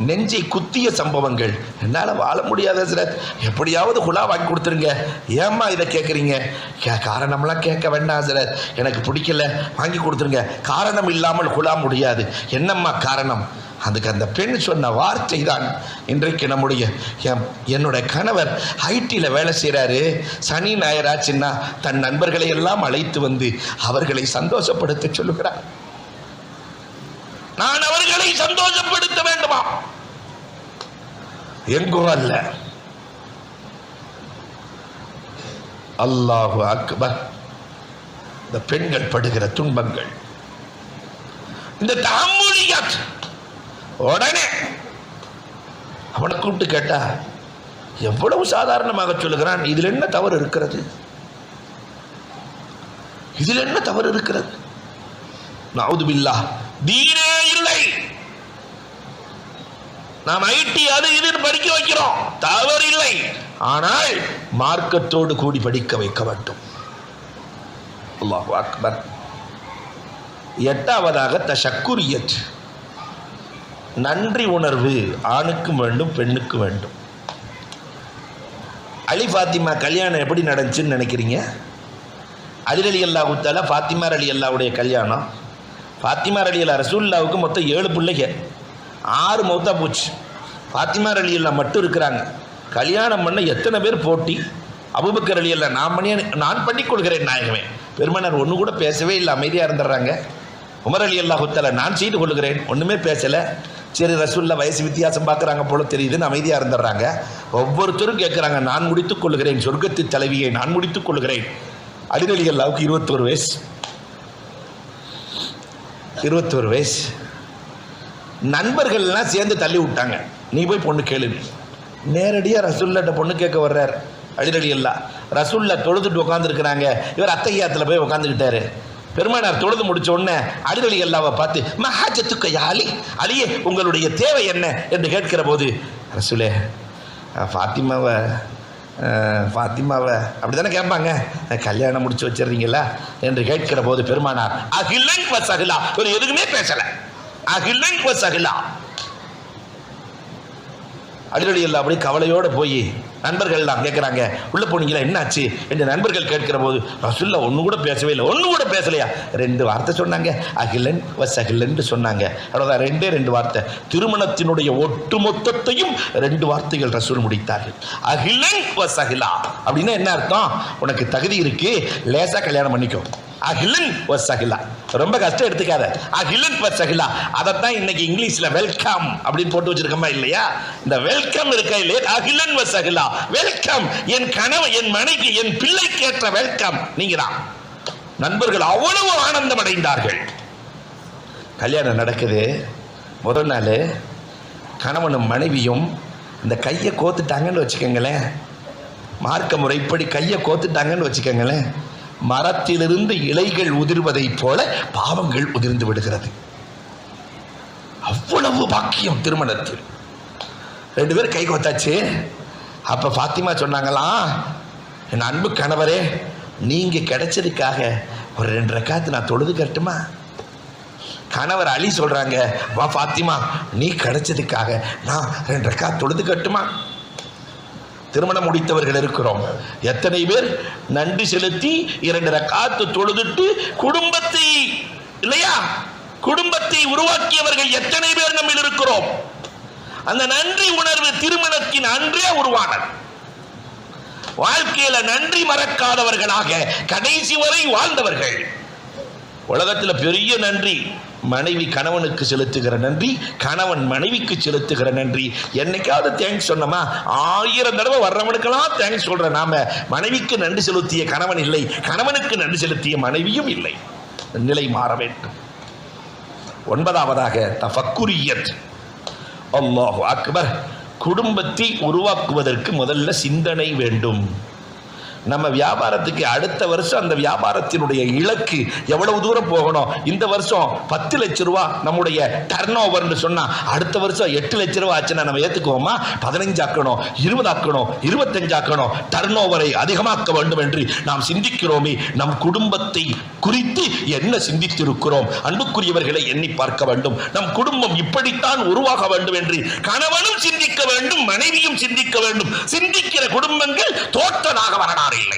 நெஞ்சை குத்திய சம்பவங்கள், என்னால் வாழ முடியாது ஹஜ்ரத், எப்படியாவது குலா வாங்கி கொடுத்துருங்க. ஏம்மா இதை கேட்குறீங்க? காரணம்லாம் கேட்க வேண்டாம் ஹஜ்ரத், எனக்கு பிடிக்கல, வாங்கி கொடுத்துருங்க. காரணம் இல்லாமல் குலா முடியாது. என்னம்மா காரணம்? அதுக்கு அந்த பெண் சொன்ன வார்த்தை தான் இன்றைக்கு நம்முடைய என்னுடைய கணவர் ஐடியில் வேலை செய்கிறாரு, சனி ஞாயிறாச்சுன்னா தன் நண்பர்களை எல்லாம் அழைத்து வந்து அவர்களை சந்தோஷப்படுத்த சொல்லுகிறார். நான் அவர்களை சந்தோஷப்படுத்த வேண்டுமா? எங்கோ அல்ல. அல்லாஹு அக்பர். இந்த பெண்கள் படுகிற துன்பங்கள், இந்த தஹம்முலியத். உடனே அவனை கூப்பிட்டு கேட்டா எவ்வளவு சாதாரணமாக சொல்லுகிறான். இதில் என்ன தவறு இருக்கிறது? இதில் என்ன தவறு இருக்கிறது? நஅூது பில்லாஹ். தீனே இல்லை. நாம் ஐடி அது இதுன்னு படிக்க வைக்கிறோம், தவறு இல்லை. ஆனால் மார்க்கத்தோடு கூடி படிக்க வைக்க வேண்டும். அல்லாஹு அக்பர். 8வது தஷக்குரியத், நன்றி உணர்வு ஆணுக்கும் வேண்டும் பெண்ணுக்கும் வேண்டும். அலி ஃபாத்திமா கல்யாணம் எப்படி நடந்துச்சுன்னு நினைக்கிறீங்க? அலி ரலியல்லாஹு தஆலா ஃபாத்திமா ரலியல்லாஹுடைய கல்யாணம். ஃபாத்திமா ரலியல்லாஹு ரசூலுல்லாஹ்வுக்கு மொத்தம் 7 பிள்ளைங்க, 6 மௌத்தா போச்சு. ஃபாத்திமா ரலியல்லாஹு மட்டும் இருக்கிறாங்க. கல்யாணம் பண்ண எத்தனை பேர் போட்டி, அபூபக்கர் ரலியல்லாஹு நான் பண்ணிக்கொள்கிறேன் நாயகமே. பெருமானார் ஒன்று கூட பேசவே இல்லை, அமைதியாக இருந்துடுறாங்க. உமர் ரலியல்லாஹு தஆலா நான் செய்து கொள்கிறேன், ஒன்றுமே பேசலை. சரி, ரசூல்லா வயசு வித்தியாசம் பார்க்குறாங்க போல தெரியுதுன்னு அமைதியாக இருந்துடுறாங்க. ஒவ்வொருத்தரும் கேட்குறாங்க, நான் முடித்துக் கொள்கிறேன், சொர்க்கத்து தலைவியை நான் முடித்துக் கொள்கிறேன். அலி ரலியல்லாஹுக்கு 21 வயசு. 21 வயசு. நண்பர்கள்லாம் சேர்ந்து தள்ளி விட்டாங்க, நீ போய் பொண்ணு கேளு. நேரடியாக ரசூல்லாட்ட பொண்ணு கேட்க வர்றார் அலி ரலியல்லாஹு. ரசூல்லா தொழுதுட்டு உட்காந்துருக்கிறாங்க, இவர் அத்தஹியாத்தில் போய் உட்காந்துக்கிட்டாரு. பெருமானார் தொழுது முடிச்ச உடனே அலி ரலியல்லாஹுவை பார்த்து மஹாஜத்துக்க யா அலி, அலியே உங்களுடைய தேவை என்ன என்று கேட்கிற போது, ரசூலே ஃபாத்திமாவை அப்படி தானே கேட்பாங்க, கல்யாணம் முடிச்சு வச்சிடுறீங்களா என்று கேட்கிற போது பெருமானார் அகிலன் வ சஹிலா, ஒரு எதுக்குமே பேசல, அகிலன் வ சஹிலா. அலி ரலியல்லாஹு அப்படி கவலையோடு போய் நண்பர்கள்லாம் கேட்குறாங்க, உள்ளே போனீங்களா என்னாச்சு என்று நண்பர்கள் கேட்கிற போது ரசூலுல்லாஹ் ஒன்று கூட பேசவே இல்லை. ஒன்று கூட பேசலையா? 2 வார்த்தை சொன்னாங்க, அகிலன் வ சஹிலன் சொன்னாங்க. அவ்வளோதான், 2 வார்த்தை. திருமணத்தினுடைய ஒட்டு மொத்தத்தையும் 2 வார்த்தைகள் ரசூல் முடித்தார்கள். அகிலன் வ சஹிலா அப்படின்னா என்ன அர்த்தம்? உனக்கு தகுதி இருக்கு, லேசா கல்யாணம் பண்ணிக்கோ. அகிலன் வ சஹிலா, ரொம்ப கஷ்டம் எடுத்துக்காத. அகிலன் வ சஹிலா, அதைத்தான் இன்னைக்கு இங்கிலீஷ்ல வெல்கம் அப்படின்னு போட்டு வச்சிருக்கோமா இல்லையா? இந்த வெல்கம் இருக்கா இல்லையா? அகிலன் வ சஹிலா, வெல்கம். என் கணவன், என் மனைவி, என் பிள்ளைக்கு ஏற்ற வெல்கம் நீங்க தான். நண்பர்கள் அவ்வளவு ஆனந்தம் அடைந்தார்கள். கல்யாணம் நடக்குது. முதல் நாள் கணவனும் மனைவியும் இந்த கையை கோத்துட்டாங்கன்னு வச்சுக்கோங்களேன், மார்க்க முறைப்படி கையை கோத்துட்டாங்கன்னு வச்சுக்கோங்களேன், மரத்திலிருந்து இலைகள் உதிர்வதை போல பாவங்கள் உதிர்ந்து விடுகிறது. அவ்வளவு பாக்கியம் திருமணத்தில். 2 பேர் கை கோத்தாச்சு. அப்ப ஃபாத்திமா சொன்னாங்களாம், என் அன்பு கணவரே, நீங்க கிடைச்சதுக்காக ஒரு 2 ரக்காத்து நான் தொழுது கட்டுமா? கணவர் அலி சொல்றாங்க, வா ஃபாத்திமா, நீ கிடைச்சதுக்காக நான் 2 ரக்காத்து தொழுது கட்டுமா? திருமணம் முடித்தவர்கள் இருக்கிறோம். எத்தனை பேர் நன்றி செலுத்தி 2 ரக்காத்து தொழுதுட்டு குடும்பத்தை இல்லையா, குடும்பத்தை உருவாக்கியவர்கள் எத்தனை பேர் நம்ம இருக்கிறோம்? அந்த நன்றி உணர்வு திருமணத்தின் அன்றே உருவானது. வாழ்க்கையில நன்றி மறக்காதவர்களாக கடைசி வரை வாழ்ந்தவர்கள். உலகத்தில் பெரிய நன்றி மனைவி கணவனுக்கு செலுத்துகிற நன்றி, கணவன் மனைவிக்கு செலுத்துகிற நன்றி. என்னைக்காவது தேங்க்ஸ் சொன்னோமா? 1000 தடவை வர்றவனுக்கெல்லாம் தேங்க்ஸ் சொல்ற நாம மனைவிக்கு நன்றி செலுத்திய கணவன் இல்லை, கணவனுக்கு நன்றி செலுத்திய மனைவியும் இல்லை. நிலை மாற வேண்டும். 9வதாக தஃபக்குரியத். அல்லாஹு அக்பர். குடும்பத்தை உருவாக்குவதற்கு முதல்ல சிந்தனை வேண்டும். நம்ம வியாபாரத்துக்கு அடுத்த வருஷம் அந்த வியாபாரத்தினுடைய இலக்கு எவ்வளவு தூரம் போகணும்? இந்த வருஷம் 10 லட்சம் ரூபா நம்முடைய டர்ன் ஓவர்னு சொன்னா அடுத்த வருஷம் 8 லட்சம் ரூபா ஆச்சுன்னா நம்ம ஏத்துக்குவோமா? 15 ஆக்கணும், 20 ஆக்கணும், 25 ஆக்கணும், டர்ன் ஓவரை அதிகமாக்க வேண்டும் என்று நாம் சிந்திக்கிறோமே. நம் குடும்பத்தை குறித்து என்ன சிந்தித்திருக்கிறோம்? அன்புக்குரியவர்களை எண்ணி பார்க்க வேண்டும். நம் குடும்பம் இப்படித்தான் உருவாக வேண்டும் என்று கணவனும் சிந்திக்க வேண்டும், மனைவியும் சிந்திக்க வேண்டும். சிந்திக்கிற குடும்பங்கள் தோற்றதாக வரலாம் இல்லை.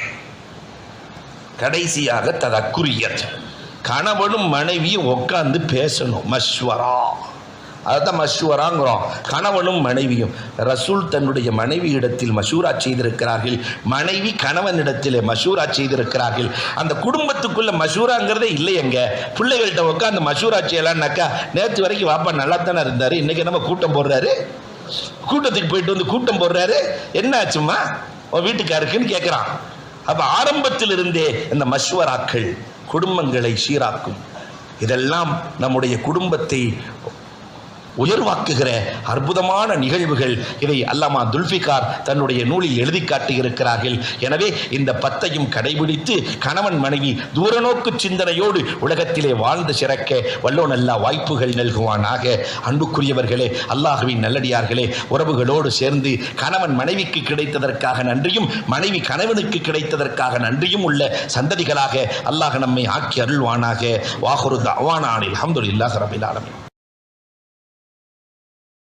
கடைசியாக ததக்குரியத். கணவனும் மனைவியும் உட்கார்ந்து பேசணும். மஷ்வரா, அதுதான் மஷ்வராங்கிறோம். கணவனும் மனைவியும். ரசூல் தன்னுடைய மனைவி இடத்தில் மஷூரா செய்திருக்கிறார்கள், மனைவி கணவனிடத்தில் மஷூரா செய்திருக்கிறார்கள். அந்த குடும்பத்துக்குள்ள மஷூராங்கிறதே இல்லையங்க. பிள்ளைகள்கிட்ட உட்காந்து மஷூரா செய்யலான்னாக்கா, நேற்று வரைக்கும் வாப்பா நல்லா தானே இருந்தாரு, இன்னைக்கு நம்ம கூட்டம் போடுறாரு, கூட்டத்துக்கு போயிட்டு வந்து கூட்டம் போடுறாரு, என்ன ஆச்சுமா வீட்டுக்காருக்குன்னு கேட்கிறான். அப்ப ஆரம்பத்தில் இருந்தே இந்த மஷ்வராக்கள் குடும்பங்களை சீராக்கும். இதெல்லாம் நம்முடைய குடும்பத்தை உயர்வாக்குகிற அற்புதமான நிகழ்வுகள். இதை அல்லாமா துல்ஃபிகார் தன்னுடைய நூலில் எழுதி காட்டியிருக்கிறார்கள். எனவே இந்த 10ஐயும் கடைபிடித்து கணவன் மனைவி தூரநோக்கு சிந்தனையோடு உலகத்திலே வாழ்ந்து சிறக்க வல்லோன் அல்லாஹ் வாய்ப்புகள் நல்குவானாக. அன்புக்குரியவர்களே, அல்லாஹ்வின் நல்லடியார்களே, உறவுகளோடு சேர்ந்து கணவன் மனைவிக்கு கிடைத்ததற்காக நன்றியும் மனைவி கணவனுக்கு கிடைத்ததற்காக நன்றியும் உள்ள சந்ததிகளாக அல்லாஹ் நம்மை ஆக்கி அருள்வானாக. வாஹுரு தஅவானா அல்ஹம்துலில்லாஹி ரப்பில் ஆலமீன்.